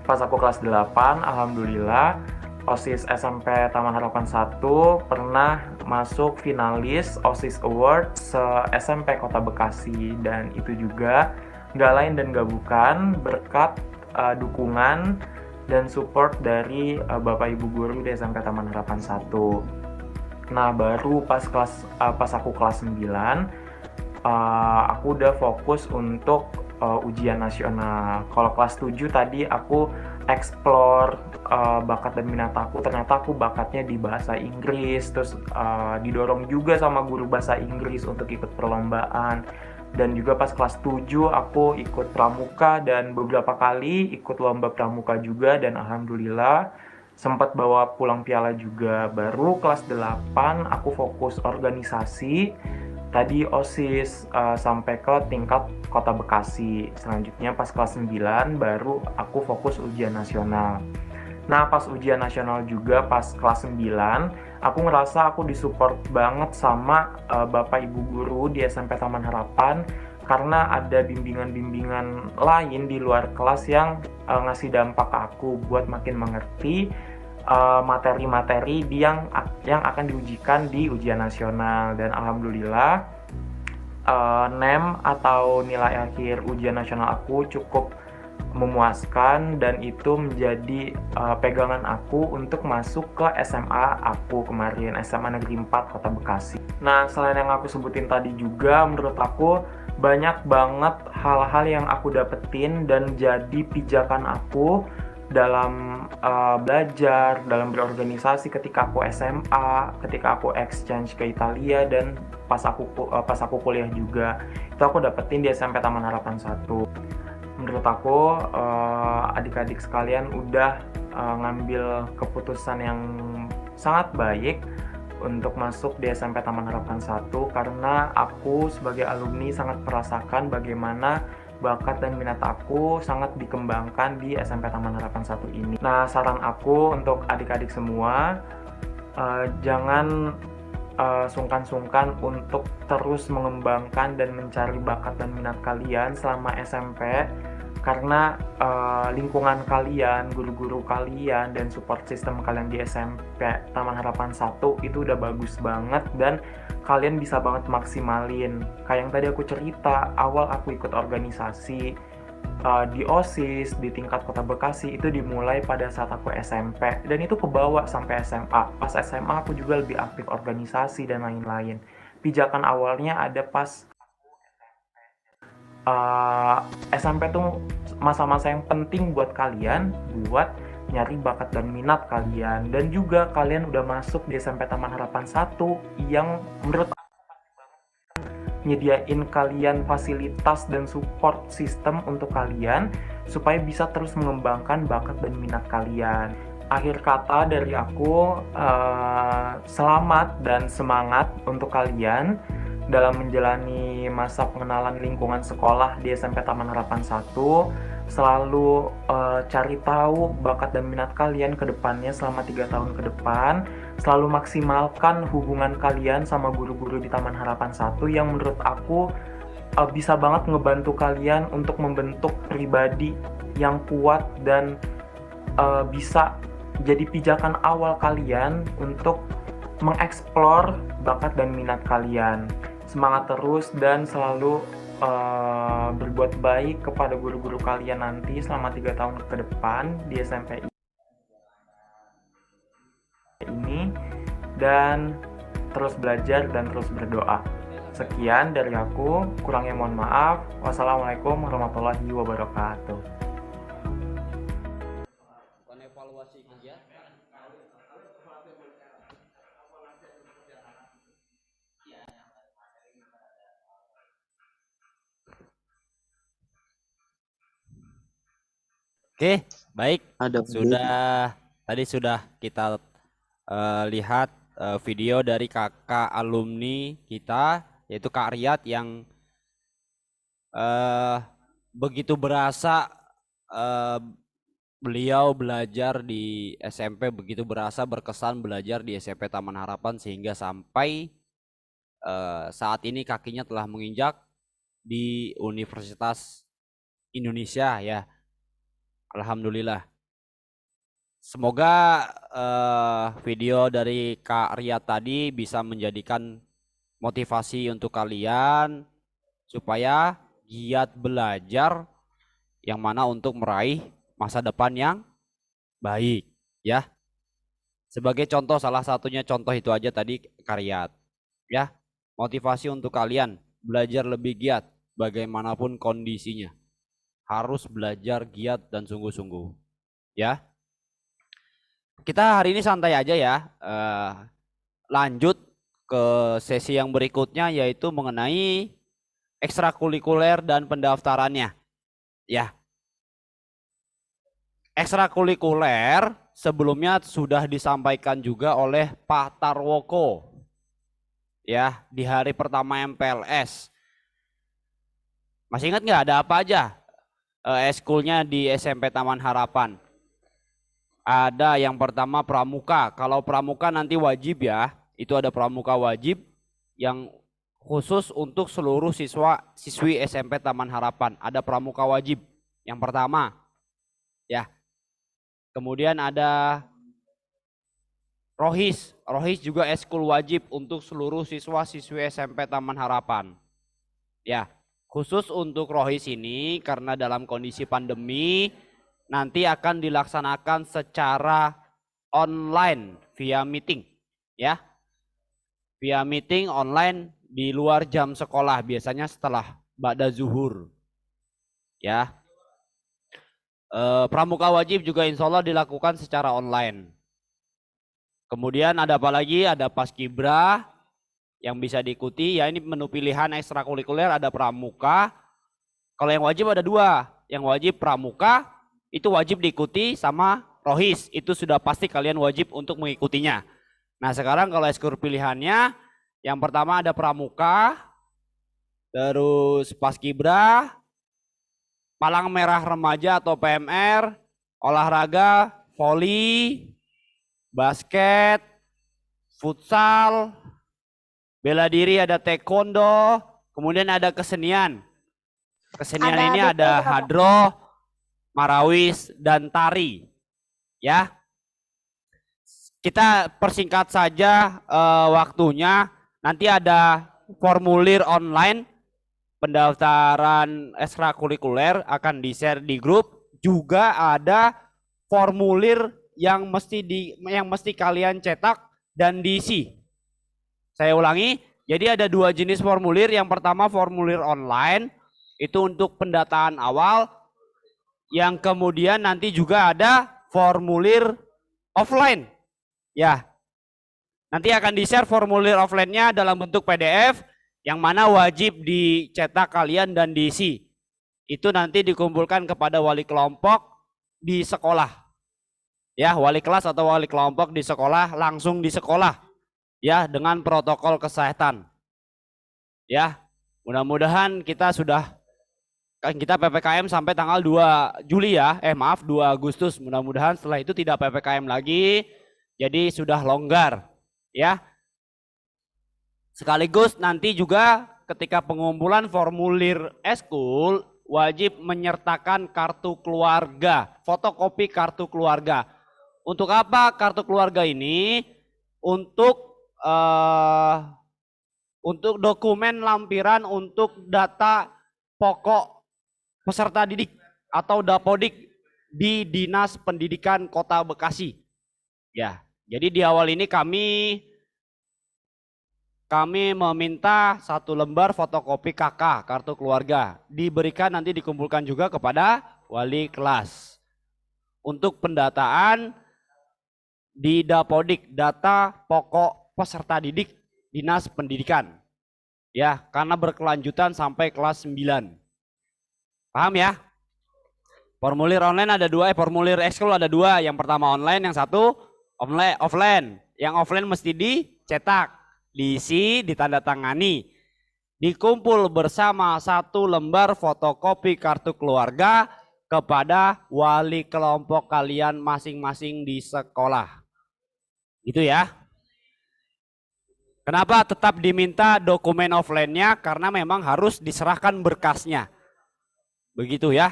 Speaker 7: pas aku kelas 8, alhamdulillah OSIS SMP Taman Harapan 1 pernah masuk finalis OSIS Award se-SMP Kota Bekasi, dan itu juga nggak lain dan nggak bukan berkat dukungan dan support dari Bapak Ibu guru di SMP Taman Harapan 1. Nah, baru pas aku kelas 9, aku udah fokus untuk ujian nasional. Kalau kelas 7 tadi aku explore bakat dan minat aku, ternyata aku bakatnya di bahasa Inggris, terus didorong juga sama guru bahasa Inggris untuk ikut perlombaan. Dan juga pas kelas 7 aku ikut pramuka dan beberapa kali ikut lomba pramuka juga, dan alhamdulillah sempat bawa pulang piala juga. Baru kelas 8 aku fokus organisasi, tadi OSIS sampai ke tingkat Kota Bekasi. Selanjutnya pas kelas 9 baru aku fokus ujian nasional. Nah, pas ujian nasional juga pas kelas 9, aku ngerasa aku disupport banget sama Bapak Ibu guru di SMP Taman Harapan, karena ada bimbingan-bimbingan lain di luar kelas yang ngasih dampak ke aku buat makin mengerti materi-materi yang akan diujikan di ujian nasional. Dan alhamdulillah NEM atau nilai akhir ujian nasional aku cukup memuaskan, dan itu menjadi pegangan aku untuk masuk ke SMA aku kemarin, SMA Negeri 4 Kota Bekasi. Nah, selain yang aku sebutin tadi juga, menurut aku banyak banget hal-hal yang aku dapetin dan jadi pijakan aku dalam belajar, dalam berorganisasi ketika aku SMA, ketika aku exchange ke Italia, dan pas aku kuliah juga. Itu aku dapetin di SMP Taman Harapan 1. Menurut aku adik-adik sekalian udah ngambil keputusan yang sangat baik untuk masuk di SMP Taman Harapan 1, karena aku sebagai alumni sangat merasakan bagaimana bakat dan minat aku sangat dikembangkan di SMP Taman Harapan 1 ini. Nah, saran aku untuk adik-adik semua, jangan sungkan-sungkan untuk terus mengembangkan dan mencari bakat dan minat kalian selama SMP, karena lingkungan kalian, guru-guru kalian, dan support system kalian di SMP Taman Harapan 1 itu udah bagus banget, dan kalian bisa banget maksimalin. Kayak yang tadi aku cerita, awal aku ikut organisasi di OSIS di tingkat Kota Bekasi itu dimulai pada saat aku SMP, dan itu kebawa sampai SMA. Pas SMA aku juga lebih aktif organisasi dan lain-lain. Pijakan awalnya ada pas SMP tuh masa-masa yang penting buat kalian buat nyari bakat dan minat kalian, dan juga kalian udah masuk di SMP Taman Harapan 1 yang menurut nyediain kalian fasilitas dan support system untuk kalian supaya bisa terus mengembangkan bakat dan minat kalian. Akhir kata dari aku, selamat dan semangat untuk kalian dalam menjalani masa pengenalan lingkungan sekolah di SMP Taman Harapan 1. Selalu cari tahu bakat dan minat kalian ke depannya selama 3 tahun ke depan. Selalu maksimalkan hubungan kalian sama guru-guru di Taman Harapan 1 yang menurut aku bisa banget ngebantu kalian untuk membentuk pribadi yang kuat dan bisa jadi pijakan awal kalian untuk mengeksplor bakat dan minat kalian. Semangat terus dan selalu berbuat baik kepada guru-guru kalian nanti selama 3 tahun ke depan di SMP ini, dan terus belajar dan terus berdoa. Sekian dari aku, kurangnya mohon maaf. Wassalamualaikum warahmatullahi wabarakatuh.
Speaker 3: Evaluasi kegiatan. Oke, baik. Tadi sudah kita lihat video dari kakak alumni kita, yaitu Kak Riyad, yang begitu berasa beliau belajar di SMP, begitu berasa berkesan belajar di SMP Taman Harapan, sehingga sampai saat ini kakinya telah menginjak di Universitas Indonesia ya. Alhamdulillah. Semoga video dari Kak Riyad tadi bisa menjadikan motivasi untuk kalian supaya giat belajar, yang mana untuk meraih masa depan yang baik ya. Sebagai contoh, salah satunya contoh itu aja tadi Kak Riyad ya. Motivasi untuk kalian belajar lebih giat bagaimanapun kondisinya. Harus belajar giat dan sungguh-sungguh ya. Kita hari ini santai aja ya. Lanjut ke sesi yang berikutnya, yaitu mengenai ekstrakurikuler dan pendaftarannya ya. Ekstrakurikuler sebelumnya sudah disampaikan juga oleh Pak Tarwoko ya di hari pertama MPLS. Masih ingat nggak ada apa aja eskulnya di SMP Taman Harapan? Ada yang pertama pramuka. Kalau pramuka nanti wajib ya. Itu ada pramuka wajib yang khusus untuk seluruh siswi SMP Taman Harapan. Ada pramuka wajib yang pertama ya. Kemudian ada rohis. Rohis juga eskul wajib untuk seluruh siswa-siswi SMP Taman Harapan ya. Khusus untuk rohis ini karena dalam kondisi pandemi nanti akan dilaksanakan secara online via meeting ya. Via meeting online di luar jam sekolah, biasanya setelah ba'da zuhur ya. Pramuka wajib juga insya Allah dilakukan secara online. Kemudian ada apa lagi? Ada paskibra yang bisa diikuti ya. Ini menu pilihan ekstrakurikuler, ada pramuka. Kalau yang wajib ada 2. Yang wajib pramuka itu wajib diikuti, sama rohis itu sudah pasti kalian wajib untuk mengikutinya. Nah sekarang kalau eskul pilihannya, yang pertama ada pramuka, terus paskibra, palang merah remaja atau PMR, olahraga, voli, basket, futsal, bela diri, ada taekwondo, kemudian ada kesenian. Kesenian ini ada hadroh, marawis, dan tari. Ya, kita persingkat saja waktunya. Nanti ada formulir online pendaftaran ekstrakurikuler akan di-share di grup. Juga ada formulir yang mesti kalian cetak dan diisi. Saya ulangi, jadi ada 2 jenis formulir. Yang pertama formulir online. Itu untuk pendataan awal, yang kemudian nanti juga ada formulir offline. Ya, nanti akan di-share formulir offline-nya dalam bentuk PDF, yang mana wajib dicetak kalian dan diisi. Itu nanti dikumpulkan kepada wali kelompok di sekolah. Ya, wali kelas atau wali kelompok di sekolah, langsung di sekolah. Ya, dengan protokol kesehatan. Ya, mudah-mudahan kita PPKM sampai tanggal 2 Juli ya, 2 Agustus. Mudah-mudahan setelah itu tidak PPKM lagi, jadi sudah longgar ya. Sekaligus nanti juga ketika pengumpulan formulir eskul wajib menyertakan kartu keluarga, fotokopi kartu keluarga. Untuk apa kartu keluarga ini? Untuk dokumen lampiran untuk data pokok peserta didik atau Dapodik di Dinas Pendidikan Kota Bekasi. Ya, jadi di awal ini kami meminta 1 lembar fotokopi KK, kartu keluarga. Diberikan nanti dikumpulkan juga kepada wali kelas. Untuk pendataan di Dapodik, data pokok peserta didik Dinas Pendidikan. Ya, karena berkelanjutan sampai kelas 9. Paham ya? Formulir online ada 2, formulir ekskul ada 2. Yang pertama online, yang satu offline. Yang offline mesti dicetak, diisi, ditandatangani. Dikumpul bersama 1 lembar fotokopi kartu keluarga kepada wali kelompok kalian masing-masing di sekolah. Gitu ya. Kenapa tetap diminta dokumen offline-nya? Karena memang harus diserahkan berkasnya. Begitu ya.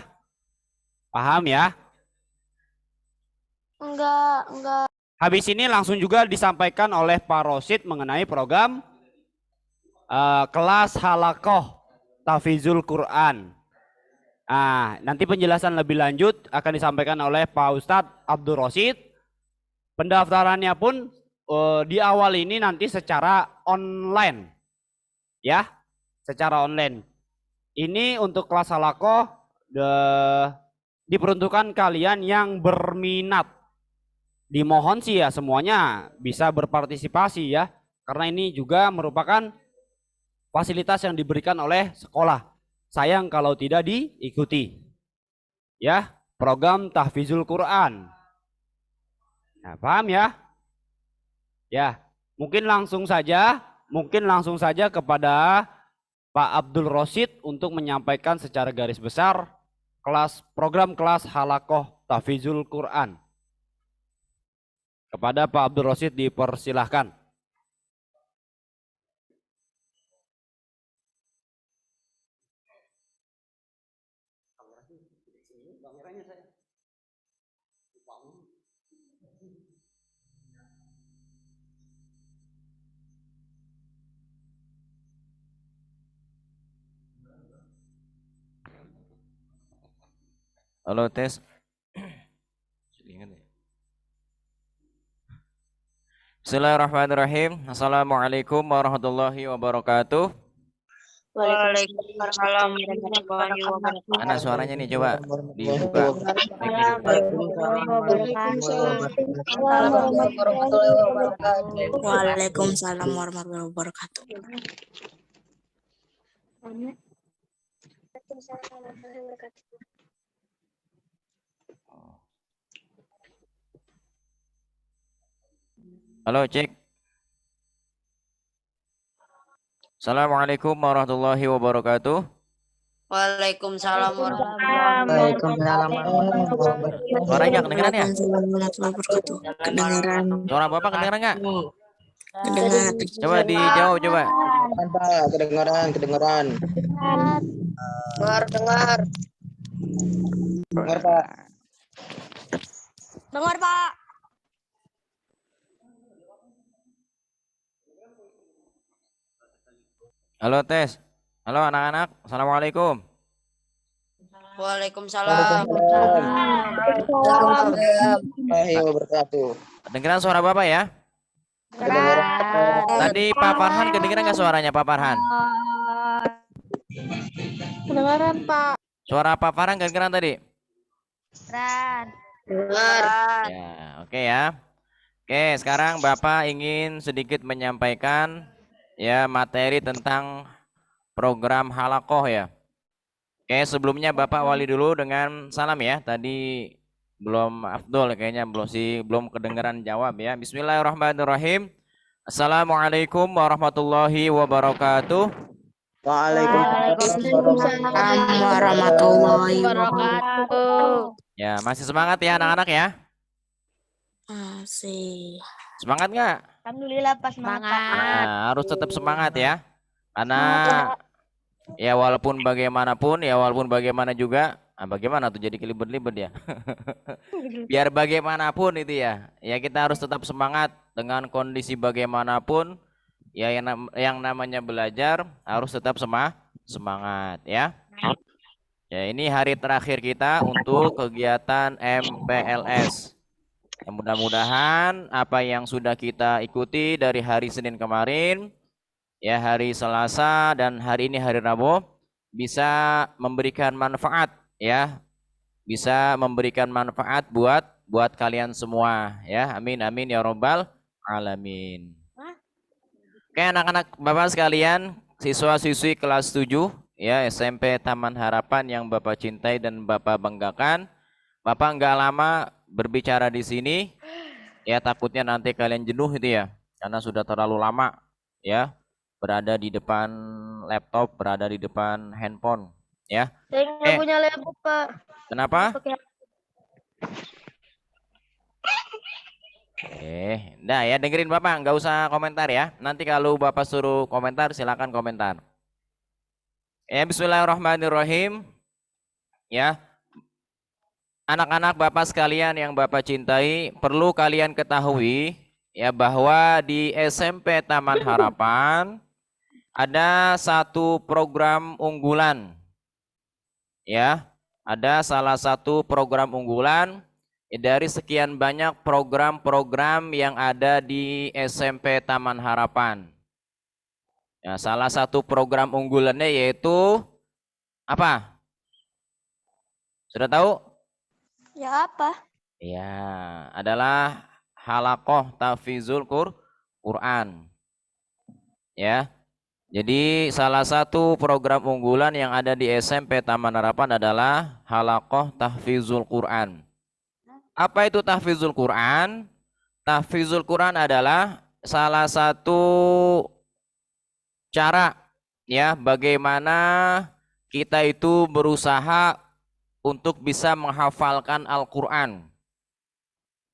Speaker 3: Paham ya?
Speaker 5: Enggak.
Speaker 3: Habis ini langsung juga disampaikan oleh Pak Rosid mengenai program kelas Halakoh Tahfizul Quran. Nah, nanti penjelasan lebih lanjut akan disampaikan oleh Pak Ustadz Abdul Rosid. Pendaftarannya pun di awal ini nanti secara online. Ya, secara online. Ini untuk kelas halakoh diperuntukkan kalian yang berminat. Dimohon sih ya semuanya bisa berpartisipasi ya. Karena ini juga merupakan fasilitas yang diberikan oleh sekolah. Sayang kalau tidak diikuti. Ya, program Tahfizul Quran. Nah, paham ya? Ya, mungkin langsung saja kepada Pak Abdul Rosid untuk menyampaikan secara garis besar program kelas Halakoh Tahfizul Quran. Kepada Pak Abdul Rosid dipersilahkan.
Speaker 8: Halo, tes. Bismillahirrahmanirrahim. Assalamualaikum warahmatullahi wabarakatuh.
Speaker 26: Waalaikumsalam warahmatullahi wabarakatuh.
Speaker 8: Mana suaranya nih, coba dibuka.
Speaker 26: Waalaikumsalam warahmatullahi wabarakatuh.
Speaker 8: Halo, cek. Assalamualaikum warahmatullahi wabarakatuh.
Speaker 26: Waalaikumsalam warahmatullahi wabarakatuh.
Speaker 8: Suaranya kedengeran ya?
Speaker 26: Kedengeran.
Speaker 8: Suara Bapak kedengeran nggak?
Speaker 26: Kedengeran.
Speaker 8: Coba dijawab coba.
Speaker 9: Kedengeran.
Speaker 26: Dengar.
Speaker 9: Dengar, Pak.
Speaker 26: Dengar, Pak.
Speaker 8: Halo, tes. Halo anak-anak. Assalamualaikum.
Speaker 26: Waalaikumsalam.
Speaker 9: Warahmatullahi wabarakatuh.
Speaker 8: Kedengeran suara Bapak ya? Tadi Pak Farhan kedengeran nggak suaranya Pak Farhan?
Speaker 5: Kedengaran, Pak.
Speaker 8: Suara Pak Farhan kedengeran tadi?
Speaker 5: Kedengaran.
Speaker 8: Ya, oke ya. Oke, sekarang Bapak ingin sedikit menyampaikan ya materi tentang program halakoh ya. Oke, sebelumnya Bapak wali dulu dengan salam ya. Tadi belum afdol kayaknya belum kedengeran jawab ya. Bismillahirrahmanirrahim. Assalamualaikum warahmatullahi wabarakatuh.
Speaker 26: Waalaikumsalam warahmatullahi wabarakatuh.
Speaker 8: Ya, masih semangat ya anak-anak ya?
Speaker 26: Masih.
Speaker 8: Semangat nggak?
Speaker 5: Alhamdulillah pas semangat.
Speaker 8: Nah, harus tetap semangat ya. Karena ya walaupun bagaimana juga, bagaimana tuh jadi kelibet-libet ya. Biar bagaimanapun itu ya, ya kita harus tetap semangat dengan kondisi bagaimanapun. Ya yang namanya belajar harus tetap semangat ya. Ya ini hari terakhir kita untuk kegiatan MPLS. Ya, mudah-mudahan apa yang sudah kita ikuti dari hari Senin kemarin, ya hari Selasa dan hari ini hari Rabu bisa memberikan manfaat ya. Bisa memberikan manfaat buat kalian semua ya. Amin amin ya robbal alamin. Oke anak-anak Bapak sekalian, siswa-siswi kelas 7 ya SMP Taman Harapan yang Bapak cintai dan Bapak banggakan. Bapak nggak lama berbicara di sini ya, takutnya nanti kalian jenuh itu ya, karena sudah terlalu lama ya berada di depan laptop, berada di depan handphone ya.
Speaker 5: Saya nggak punya laptop, Pak.
Speaker 8: Kenapa? Nah ya dengerin Bapak, nggak usah komentar ya. Nanti kalau Bapak suruh komentar silakan komentar. Ya Bismillahirrahmanirrahim. Ya. Anak-anak Bapak sekalian yang Bapak cintai, perlu kalian ketahui ya bahwa di SMP Taman Harapan ada satu program unggulan. Ya, ada salah satu program unggulan dari sekian banyak program-program yang ada di SMP Taman Harapan. Ya, salah satu program unggulannya yaitu apa? Sudah tahu?
Speaker 5: Ya apa?
Speaker 8: Ya, adalah halakoh tahfizul Quran. Ya. Jadi salah satu program unggulan yang ada di SMP Taman Harapan adalah halakoh tahfizul Quran. Apa itu tahfizul Quran? Tahfizul Quran adalah salah satu cara ya bagaimana kita itu berusaha untuk bisa menghafalkan Al-Quran.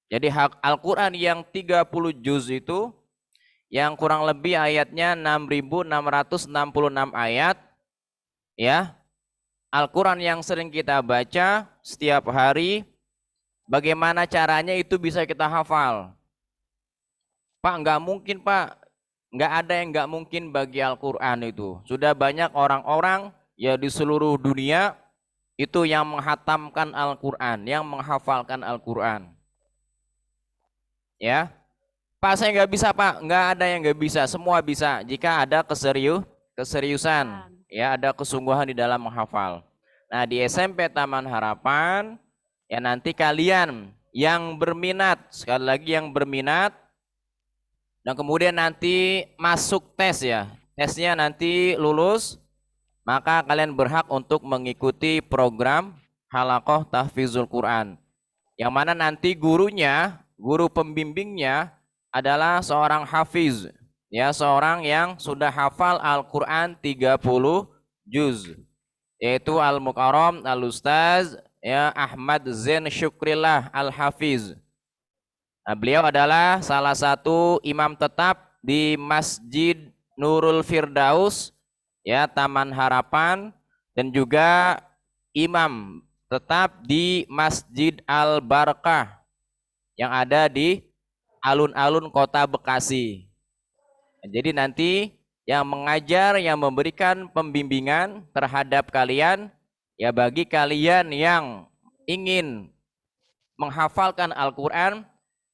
Speaker 8: Jadi Al-Quran yang 30 juz itu yang kurang lebih ayatnya 6.666 ayat ya. Al-Quran yang sering kita baca setiap hari, bagaimana caranya itu bisa kita hafal? Pak, nggak mungkin Pak, nggak ada yang nggak mungkin bagi Al-Quran itu. Sudah banyak orang-orang ya di seluruh dunia itu yang menghatamkan Al-Quran, yang menghafalkan Al-Quran. Ya, Pak saya nggak bisa Pak, nggak ada yang nggak bisa, semua bisa jika ada keseriusan, ya ada kesungguhan di dalam menghafal. Nah di SMP Taman Harapan, ya nanti kalian yang berminat, sekali lagi yang berminat, dan kemudian nanti masuk tes ya, tesnya nanti lulus, maka kalian berhak untuk mengikuti program halakoh tahfizul Quran. Yang mana nanti gurunya, guru pembimbingnya adalah seorang hafiz, ya seorang yang sudah hafal Al-Quran 30 juz, yaitu Al-Mukarram Al-Ustaz ya Ahmad Zain Syukrillah Al-Hafiz. Nah, beliau adalah salah satu imam tetap di Masjid Nurul Firdaus ya Taman Harapan, dan juga imam tetap di Masjid Al-Barakah yang ada di alun-alun Kota Bekasi. Jadi nanti yang mengajar, yang memberikan pembimbingan terhadap kalian, ya bagi kalian yang ingin menghafalkan Al-Quran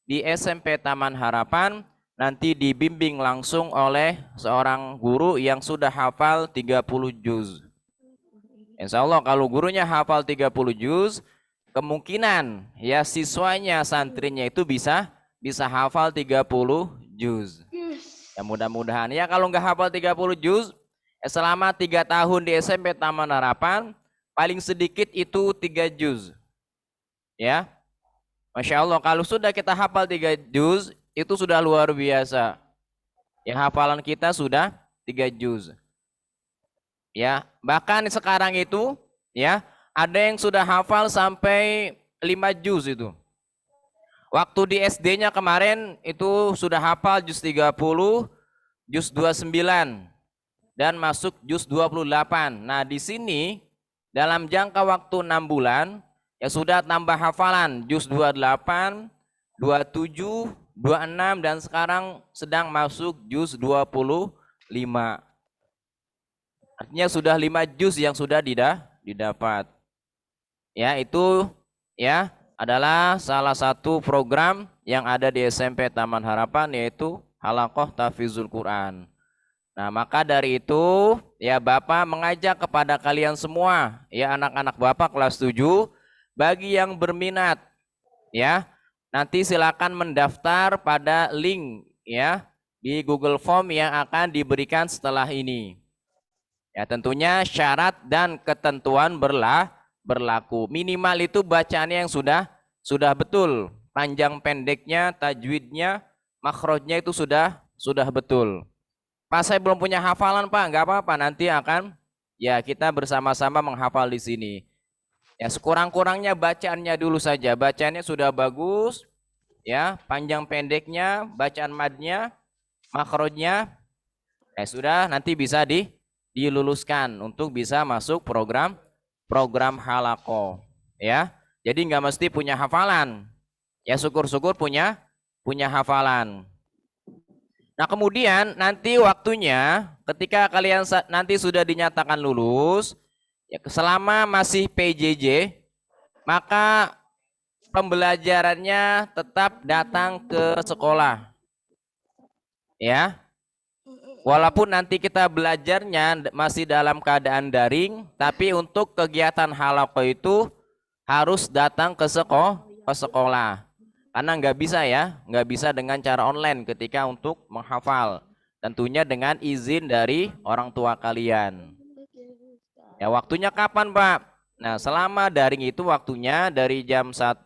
Speaker 8: di SMP Taman Harapan, nanti dibimbing langsung oleh seorang guru yang sudah hafal 30 juz. Insya Allah kalau gurunya hafal 30 juz, kemungkinan ya siswanya, santrinya itu bisa hafal 30 juz. Ya mudah-mudahan. Ya kalau nggak hafal 30 juz, selama 3 tahun di SMP Taman Harapan, paling sedikit itu 3 juz. Ya, Masya Allah, kalau sudah kita hafal 3 juz, itu sudah luar biasa. Ya, hafalan kita sudah 3 juz. Ya, bahkan sekarang itu, ya, ada yang sudah hafal sampai 5 juz itu. Waktu di SD-nya kemarin itu sudah hafal juz 30, juz 29, dan masuk juz 28. Nah, di sini dalam jangka waktu 6 bulan, ya sudah tambah hafalan juz 28, 27, 26, dan sekarang sedang masuk juz 25. Artinya sudah 5 juz yang sudah didapat. Ya, itu ya adalah salah satu program yang ada di SMP Taman Harapan, yaitu Halaqah Tahfizul Quran. Nah, maka dari itu ya Bapak mengajak kepada kalian semua, ya anak-anak Bapak kelas 7, bagi yang berminat, ya nanti silakan mendaftar pada link ya di Google Form yang akan diberikan setelah ini. Ya tentunya syarat dan ketentuan berlaku. Minimal itu bacaannya yang sudah betul, panjang pendeknya, tajwidnya, makhrajnya itu sudah betul. Pak, saya belum punya hafalan Pak, nggak apa-apa, nanti akan ya kita bersama-sama menghafal di sini. Ya sekurang-kurangnya bacaannya dulu saja, bacaannya sudah bagus, ya panjang pendeknya, bacaan madnya, makhrajnya, ya sudah nanti bisa diluluskan untuk bisa masuk program halaqah, ya. Jadi nggak mesti punya hafalan, ya syukur-syukur punya hafalan. Nah kemudian nanti waktunya ketika kalian nanti sudah dinyatakan lulus, ya selama masih PJJ, maka pembelajarannya tetap datang ke sekolah. Ya. Walaupun nanti kita belajarnya masih dalam keadaan daring, tapi untuk kegiatan halaqah itu harus datang ke sekolah. Karena nggak bisa dengan cara online ketika untuk menghafal. Tentunya dengan izin dari orang tua kalian. Ya waktunya kapan Pak? Nah selama daring itu waktunya dari jam 1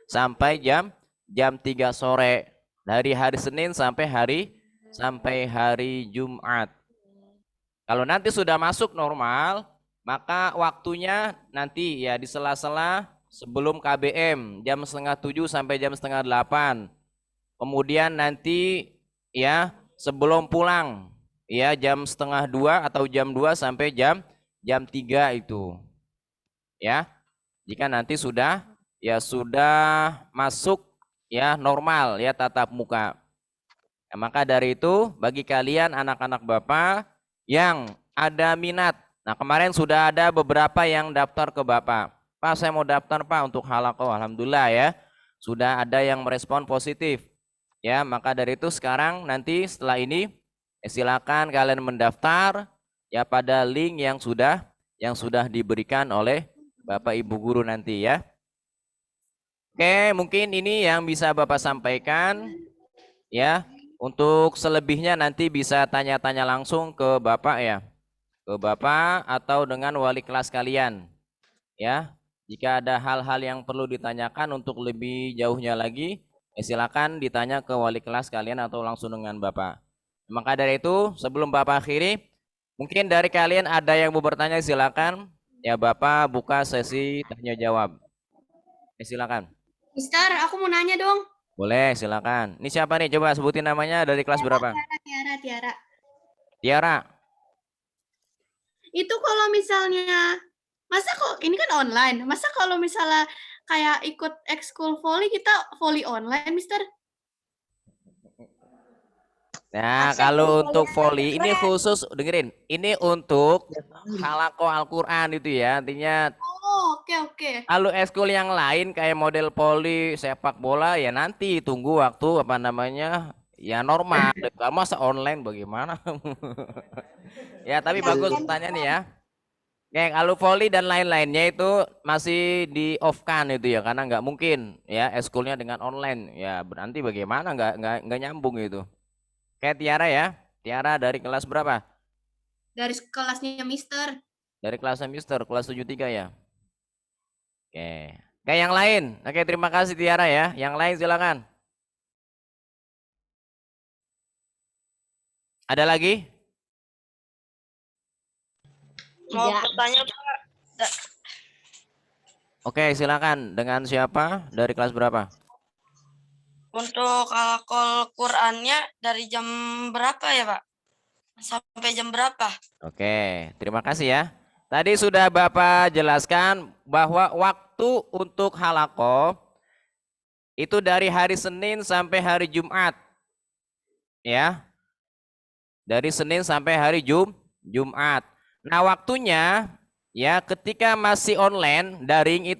Speaker 8: sampai jam 3 sore. Dari hari Senin sampai hari Jumat. Kalau nanti sudah masuk normal, maka waktunya nanti ya di sela-sela sebelum KBM jam 6:30 sampai jam 7:30. Kemudian nanti ya sebelum pulang ya jam 1:30 atau jam 2 sampai jam 3 itu. Ya. Jika nanti sudah masuk ya normal ya tatap muka. Ya, maka dari itu bagi kalian anak-anak Bapak yang ada minat. Nah, kemarin sudah ada beberapa yang daftar ke Bapak. Pak, saya mau daftar Pak untuk halaqah. Alhamdulillah ya. Sudah ada yang merespon positif. Ya, maka dari itu sekarang nanti setelah ini silakan kalian mendaftar ya pada link yang sudah diberikan oleh Bapak Ibu guru nanti ya. Oke, mungkin ini yang bisa Bapak sampaikan ya. Untuk selebihnya nanti bisa tanya-tanya langsung ke Bapak ya. Ke Bapak atau dengan wali kelas kalian. Ya. Jika ada hal-hal yang perlu ditanyakan untuk lebih jauhnya lagi, silakan ditanya ke wali kelas kalian atau langsung dengan Bapak. Maka dari itu, sebelum Bapak akhiri, mungkin dari kalian ada yang mau bertanya silakan. Ya Bapak buka sesi tanya jawab. Silakan.
Speaker 6: Mister, aku mau nanya dong.
Speaker 8: Boleh, silakan. Ini siapa nih? Coba sebutin namanya, dari kelas berapa?
Speaker 6: Tiara.
Speaker 8: Tiara.
Speaker 6: Itu kalau misalnya, masa kok ini kan online, masa kalau misalnya kayak ikut ekskul volley kita volley online, Mister?
Speaker 8: Nah, kalau untuk volley ini khusus, dengerin, ini untuk halaqah Al-Quran itu ya, artinya.
Speaker 6: Oh, oke.
Speaker 8: Kalau ekskul yang lain kayak model volley, sepak bola ya nanti tunggu waktu ya normal. Masa online bagaimana? Ya tapi bagus pertanyaan nih ya. Kayak kalau volley dan lain-lainnya itu masih di off-kan itu ya, karena nggak mungkin ya eskulnya dengan online ya, berarti bagaimana nggak nyambung itu. Kayak Tiara ya, Tiara dari kelas berapa?
Speaker 6: Dari kelasnya Mister.
Speaker 8: Dari kelasnya Mister, kelas 73 ya. Oke, kayak yang lain. Oke, terima kasih Tiara ya. Yang lain silakan. Ada lagi?
Speaker 26: Mau bertanya Pak.
Speaker 8: Oke, silakan. Dengan siapa? Dari kelas berapa?
Speaker 26: Untuk halaqul Qur'annya dari jam berapa ya Pak? Sampai jam berapa?
Speaker 8: Oke, terima kasih ya. Tadi sudah Bapak jelaskan bahwa waktu untuk halaqah itu dari hari Senin sampai hari Jumat. Ya. Dari Senin sampai hari Jumat. Nah, waktunya ya ketika masih online daring itu